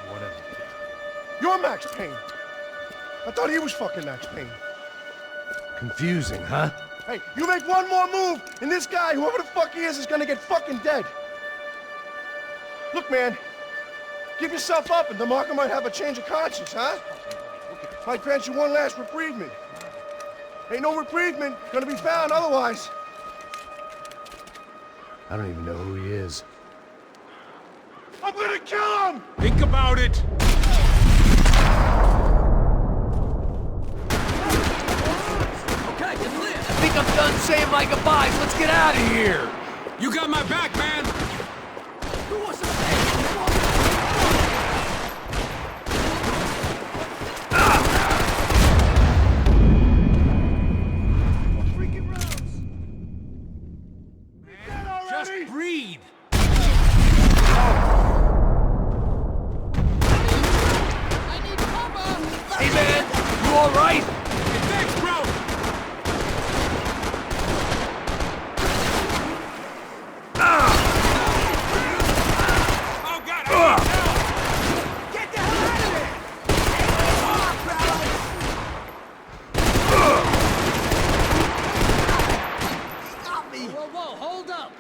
Whatever. You're Max Payne. I thought he was fucking Max Payne. Confusing, huh? Hey, you make one more move, and this guy, whoever the fuck he is gonna get fucking dead. Look, man, give yourself up, and the marker might have a change of conscience, huh? Might grant you one last reprievement. Ain't no reprievement gonna be found otherwise. I don't even know who he is. I'm gonna kill him! Think about it! Okay, get lit. I think I'm done saying my goodbyes. Let's get out of here. You got my back, man! Who wants to Freaking rounds! Just breathe! Hey, man, you all right? Hey, thanks, bro! Oh, God! get the hell out of there! He got me! Whoa, whoa, hold up!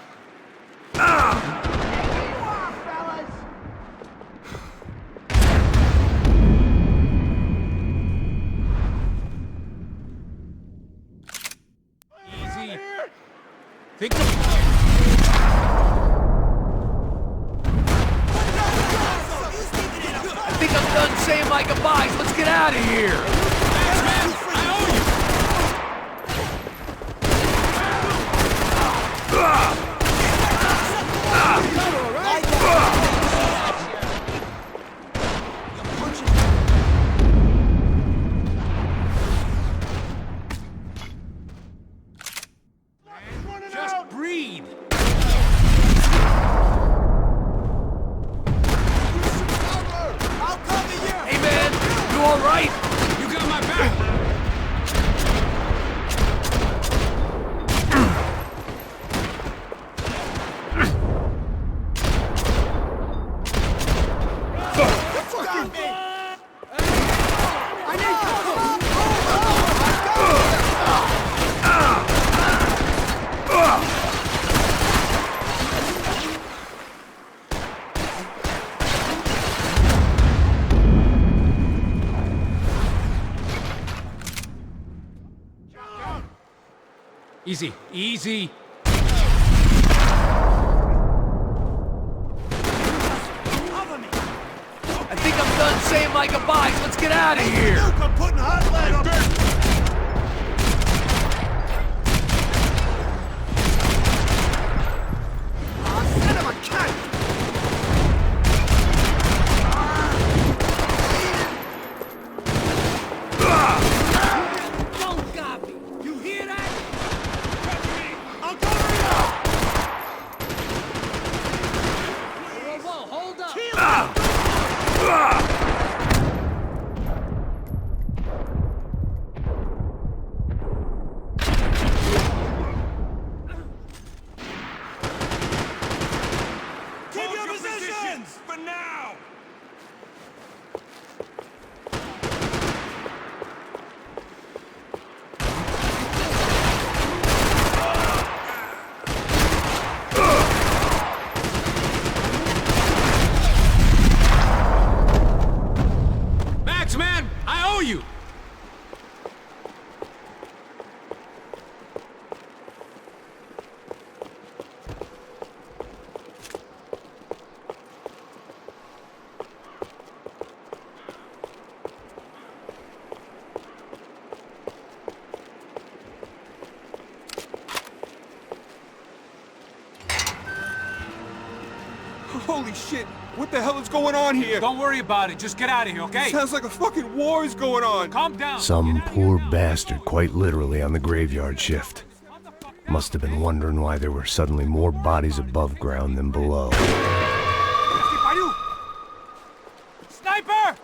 saying my goodbyes. Let's get out of here. Just breathe. I'll cover you! Hey, man, you all right? You got my back. Stop me! I need cover! Easy, easy. I think I'm done saying my goodbyes. Let's get out of here. I'm putting hot lead on son of a cunt! Don't copy. You hear that? I'll cover you! Whoa, whoa, hold up. Keep your positions! For now. Max, man, I owe you. Holy shit! What the hell is going on here? Don't worry about it. Just get out of here, okay? Sounds like a fucking war is going on. Calm down. Some poor bastard, quite literally, on the graveyard shift. Must have been wondering why there were suddenly more bodies above ground than below. Sniper!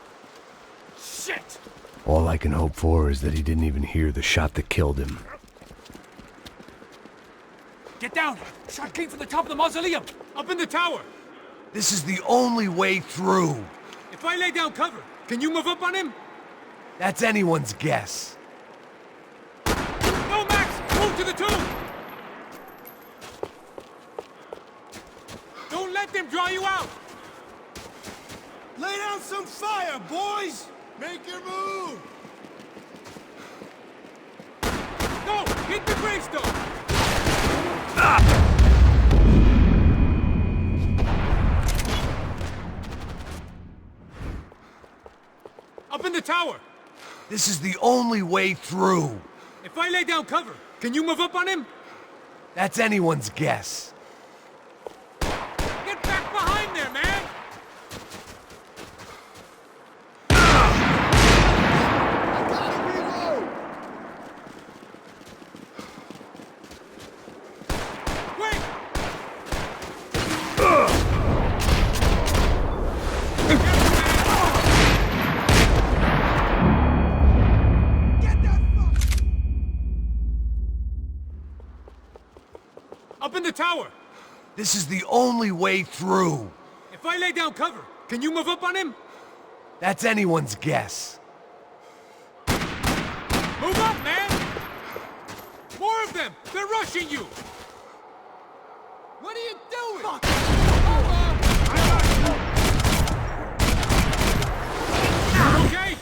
Shit! All I can hope for is that he didn't even hear the shot that killed him. Get down! Shot came from the top of the mausoleum! Up in the tower! This is the only way through. If I lay down cover, can you move up on him? That's anyone's guess. Go, Max! Move to the tomb! Don't let them draw you out! Lay down some fire, boys! Make your move! Go! Hit the gravestone! Up in the tower! This is the only way through. If I lay down cover, can you move up on him? That's anyone's guess. Get back behind there, man! Quick! Up in the tower! This is the only way through. If I lay down cover, can you move up on him? That's anyone's guess. Move up, man! More of them! They're rushing you! What are you doing? Fuck. Okay?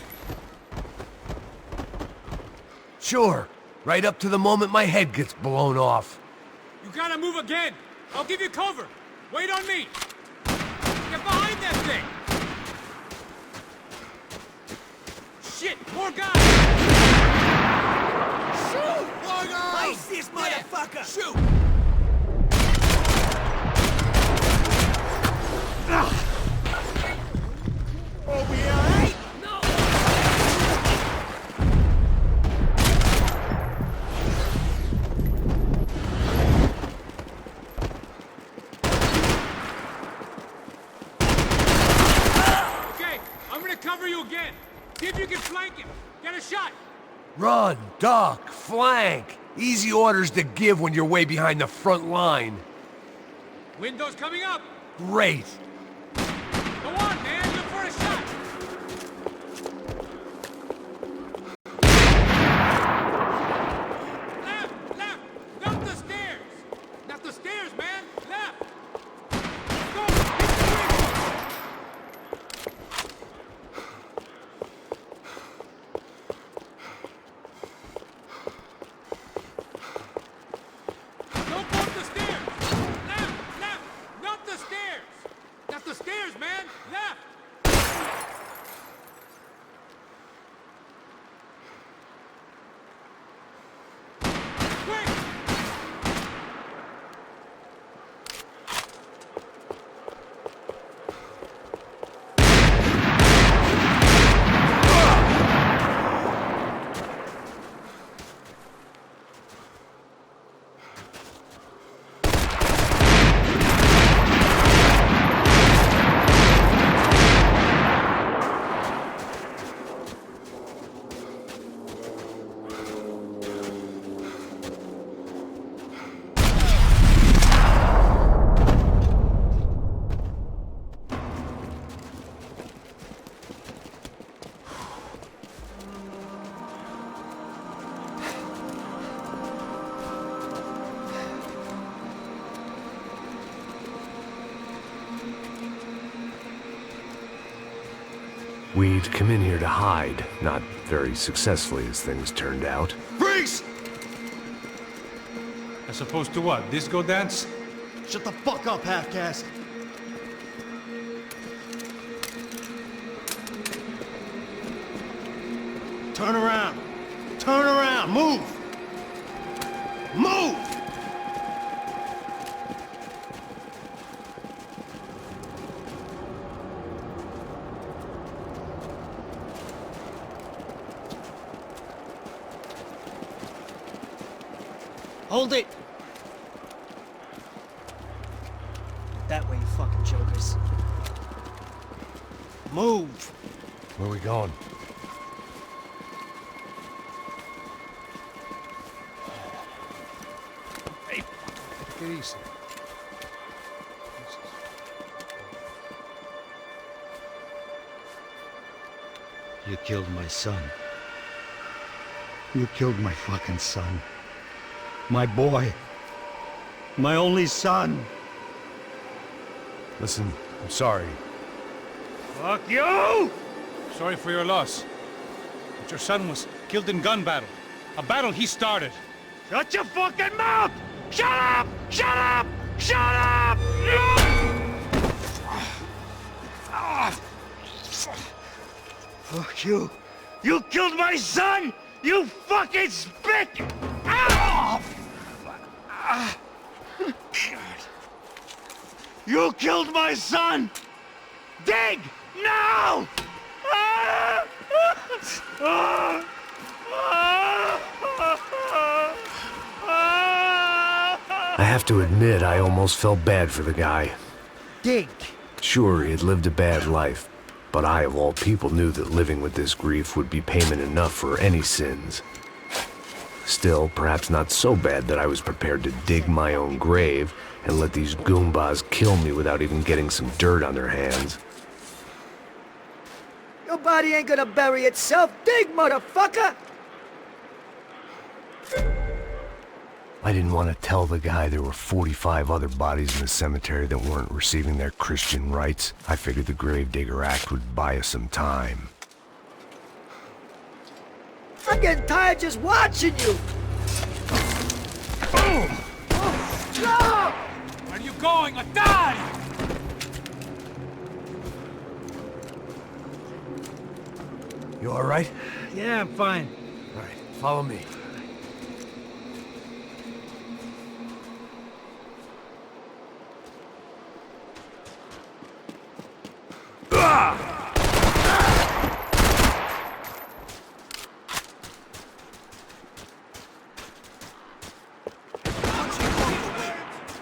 Sure. Right up to the moment my head gets blown off. You gotta move again! I'll give you cover! Wait on me! Get behind that thing! shit! More guys! Shoot! Largo! Ice this motherfucker! Shoot! Oh, we alright? No! Okay, I'm gonna cover you again. See if you can flank him. Get a shot. Run, duck, flank. Easy orders to give when you're way behind the front line. Window's coming up. Great. Go on, man. Look for a shot. Left, left. Not the stairs. Not the stairs, man. Left. Go. Don't go up the stairs. Left, left. Not the stairs. Not the stairs, man. Left. Quick. We'd come in here to hide, not very successfully as things turned out. Freeze! As opposed to what? Disco dance? Shut the fuck up, half-caste. Turn around. Turn around. Move. Move! Hold it! That way, you fucking jokers. Move! Where are we going? Hey, take it easy. You killed my son. You killed my fucking son. My boy. My only son. Listen, I'm sorry. Fuck you! Sorry for your loss. But your son was killed in gun battle. A battle he started. Shut your fucking mouth! Shut up! Shut up! Shut up! Fuck you! You killed my son! You fucking spit! Ow! You killed my son! Dig! Now! I have to admit, I almost felt bad for the guy. Dig! Sure, he had lived a bad life, but I, of all people, knew that living with this grief would be payment enough for any sins. Still, perhaps not so bad that I was prepared to dig my own grave and let these goombas kill me without even getting some dirt on their hands. Your body ain't gonna bury itself. Dig, motherfucker! I didn't want to tell the guy there were 45 other bodies in the cemetery that weren't receiving their Christian rites. I figured the Gravedigger Act would buy us some time. I'm getting tired just watching you! Boom! No! Where are you going? Or die! You all right? Yeah, I'm fine. All right, follow me.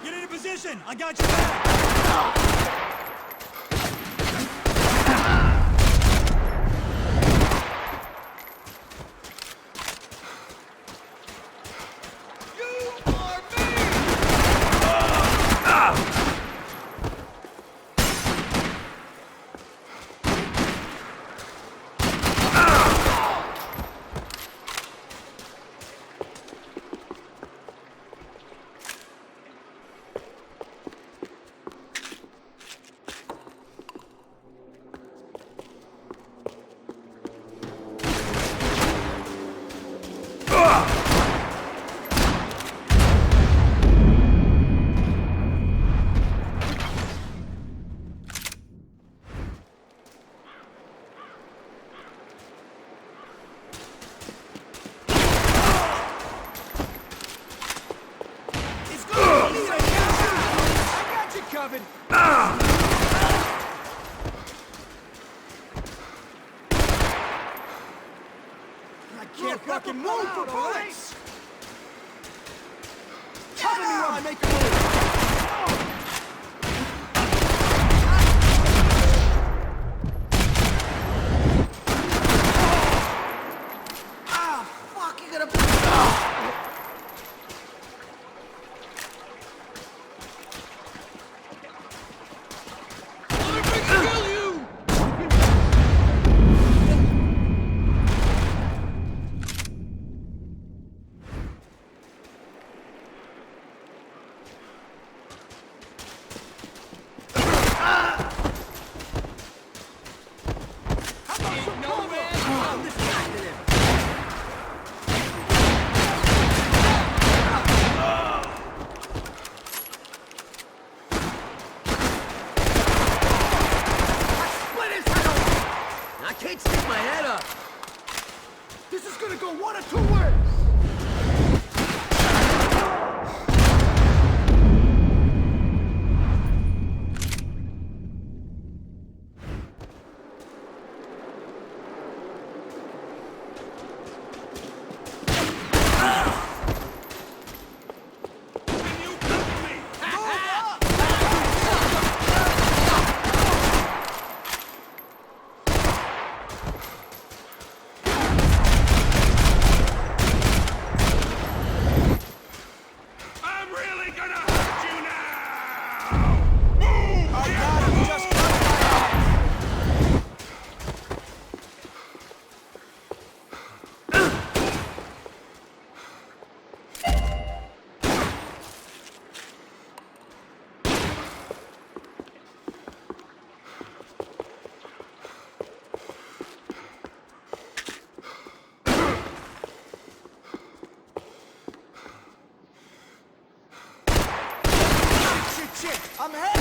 Get into position! I got your back! Can't fucking move for bullets! Cover me while I make a move! Ah, fuck, you gotta... Kill you! This is gonna go one of two ways! Shit! I'm ahead!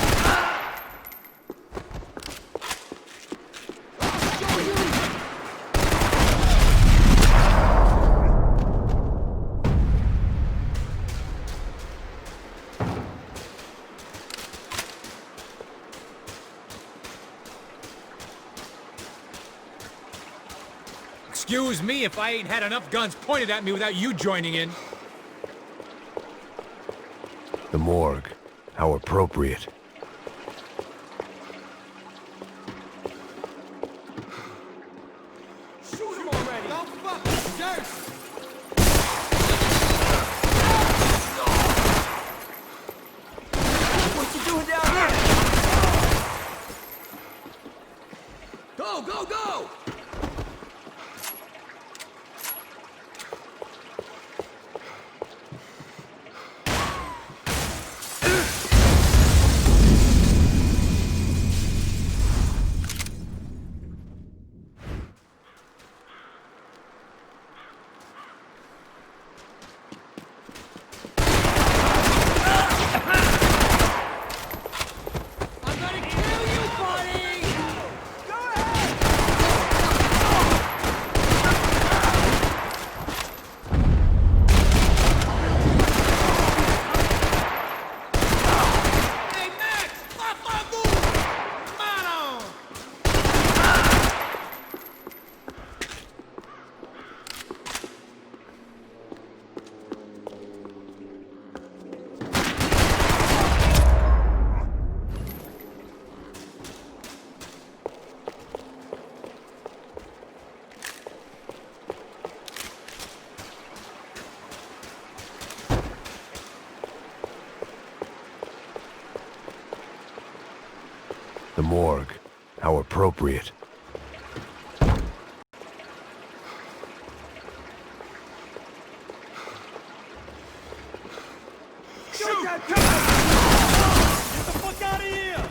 Excuse me if I ain't had enough guns pointed at me without you joining in. The morgue. How appropriate. Shoot him already! Don't fucking dirt! What you doing down here? Go, go, go! I'm gonna kill you, buddy! Go ahead! The morgue. How appropriate. Shoot that guy! Get the fuck out of here!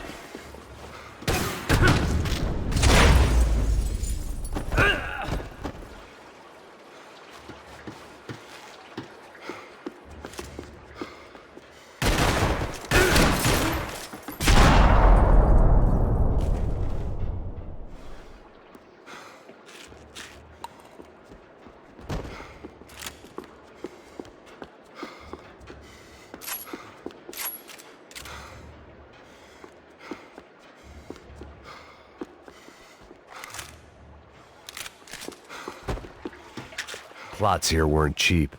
Plots here weren't cheap.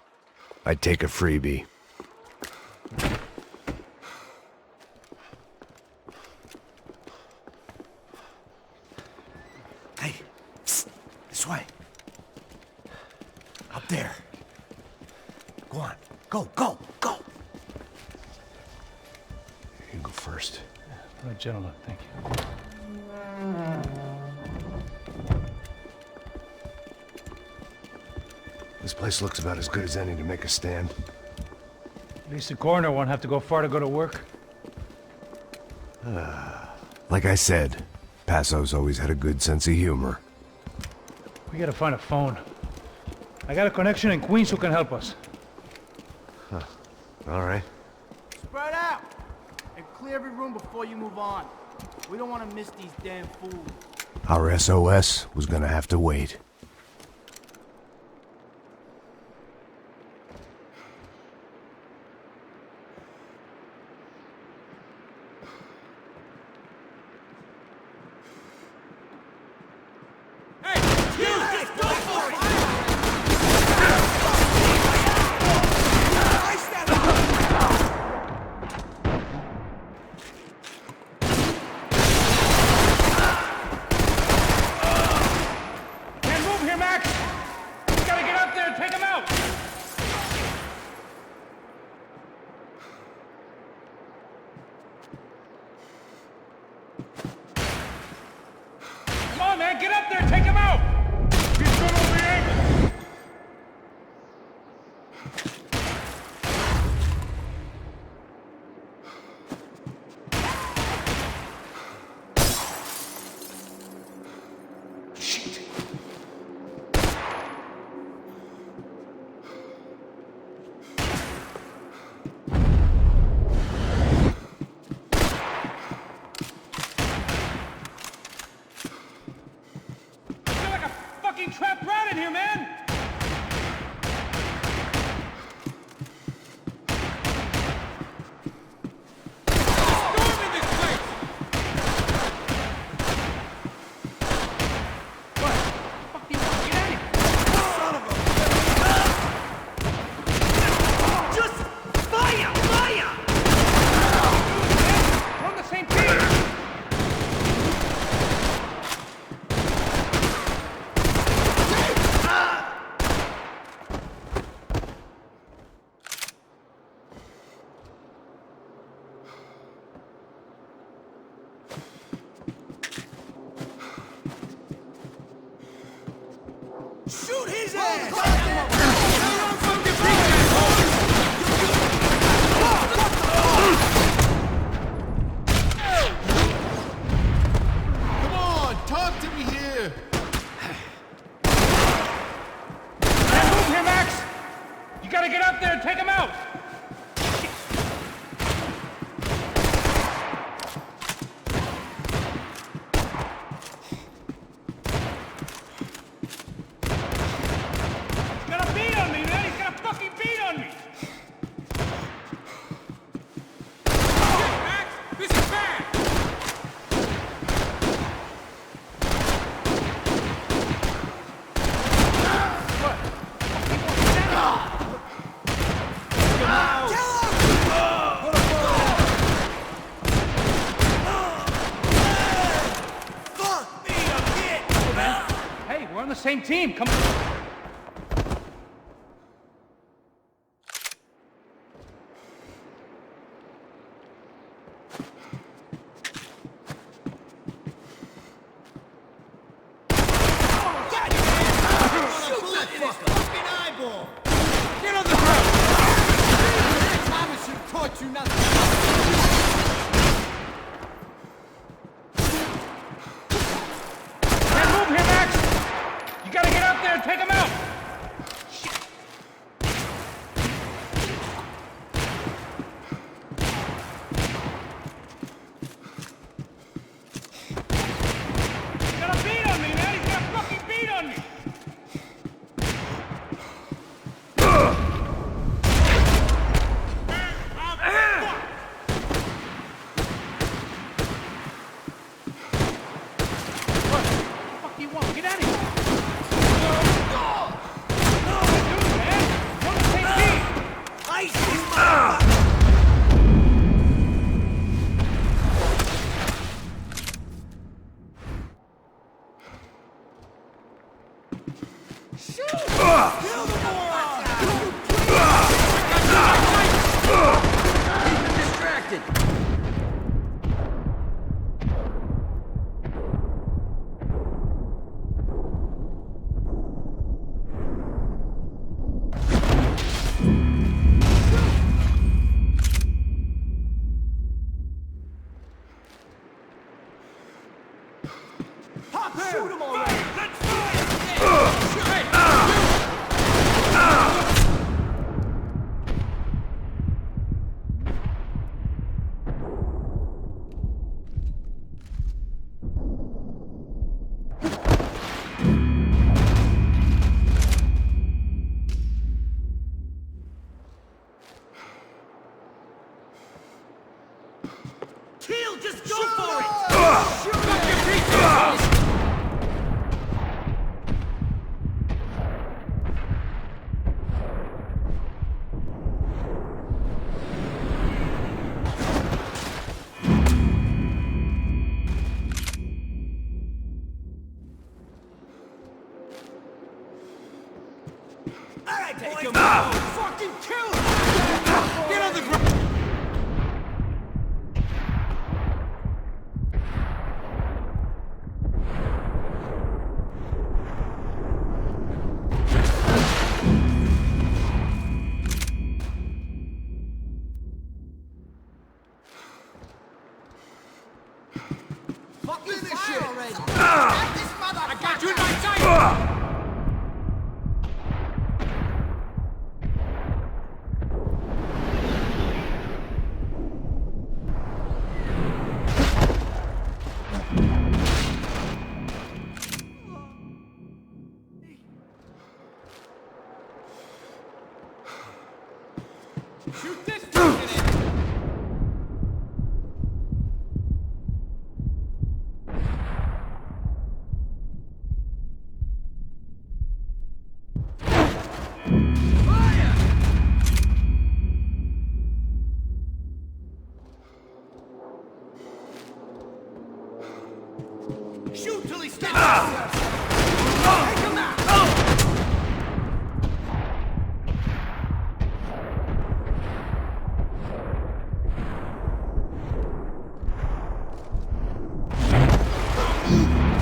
I'd take a freebie. Hey, psst, this way. Up there. Go on. Go, go, go. You go first. Right, gentlemen, thank you. This place looks about as good as any to make a stand. At least the coroner won't have to go far to go to work. Like I said, Passo's always had a good sense of humor. We gotta find a phone. I got a connection in Queens who can help us. Huh. All right. Spread out! And clear every room before you move on. We don't want to miss these damn fools. Our SOS was gonna have to wait. Trapped rat in here, man! Storming this place! What? Fuck you want? Get out of here! Son of a... Just fire! Fire! We're on the same team! Shoot his ass! Come on, talk to me here. Can't move here, Max! You gotta get up there and take him out! Same team, come on. got you nothing. Can't move here, Max! You gotta get out there and take him out! He's got a beat on me, man! He's got a fucking beat on me! Shoot him already! Kill, just go for it! Alright, take him out! Fucking kill him! Get on the ground! Fucking fire already! I got you in my sight! Shoot this fucking in! Fire! Shoot till he stops! Take him out!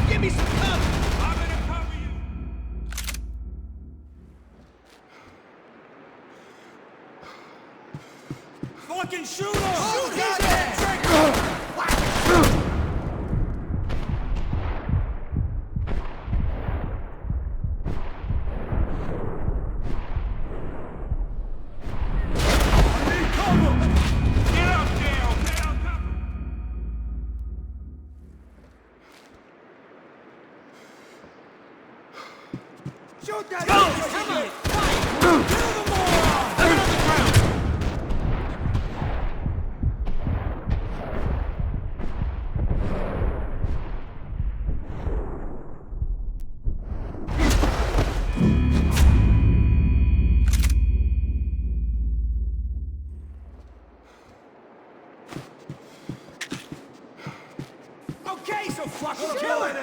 Give me some cover! I'm gonna cover you! Fucking shoot him! Shoot his ass! Shoot that! Come on! Kill them all! Get on the ground! Okay, so fucking kill it!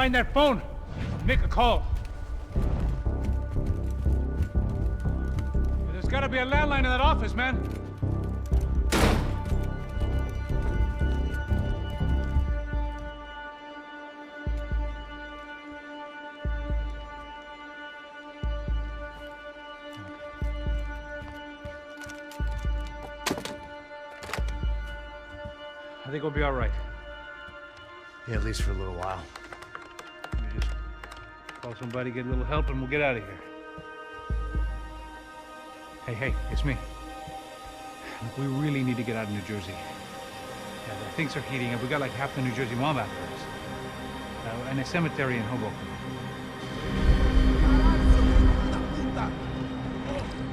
find that phone. Make a call. There's gotta be a landline in that office, man. I think we'll be all right. Yeah, at least for a little while. Let me just call somebody, get a little help, and we'll get out of here. Hey, it's me. Look, we really need to get out of New Jersey. Yeah, things are heating up. We got like half the New Jersey mob after us. And a cemetery in Hoboken.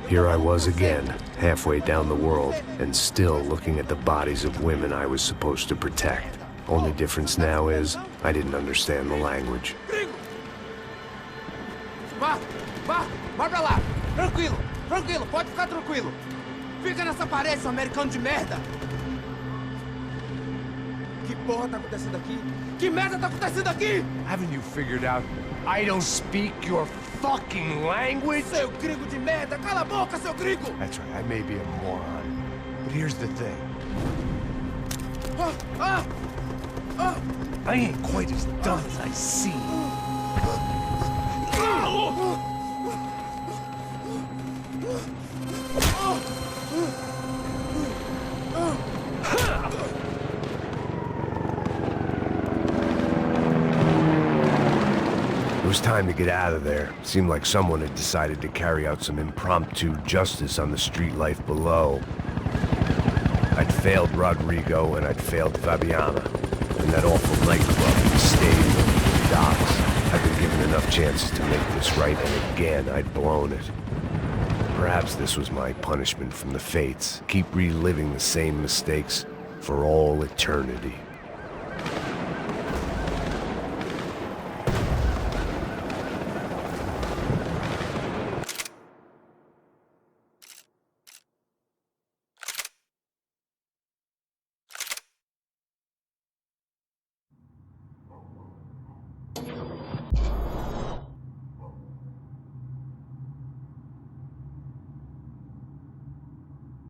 Here I was again, halfway down the world, and still looking at the bodies of women I was supposed to protect. Only difference now is, I didn't understand the language. Vai pra lá! Tranquilo, pode ficar tranquilo. Fica nessa parede, seu americano de merda! Que porra tá acontecendo aqui? Que merda tá acontecendo aqui? Haven't you figured out I don't speak your fucking language? Seu gringo de merda! Cala a boca, seu gringo! That's right, I may be a moron, but here's the thing. I ain't quite as dumb as I seem. It was time to get out of there. Seemed like someone had decided to carry out some impromptu justice on the street life below. I'd failed Rodrigo and I'd failed Fabiana. And that awful nightclub, the stadium, the docks. I'd been given enough chances to make this right, and again I'd blown it. Perhaps this was my punishment from the fates. Keep reliving the same mistakes for all eternity.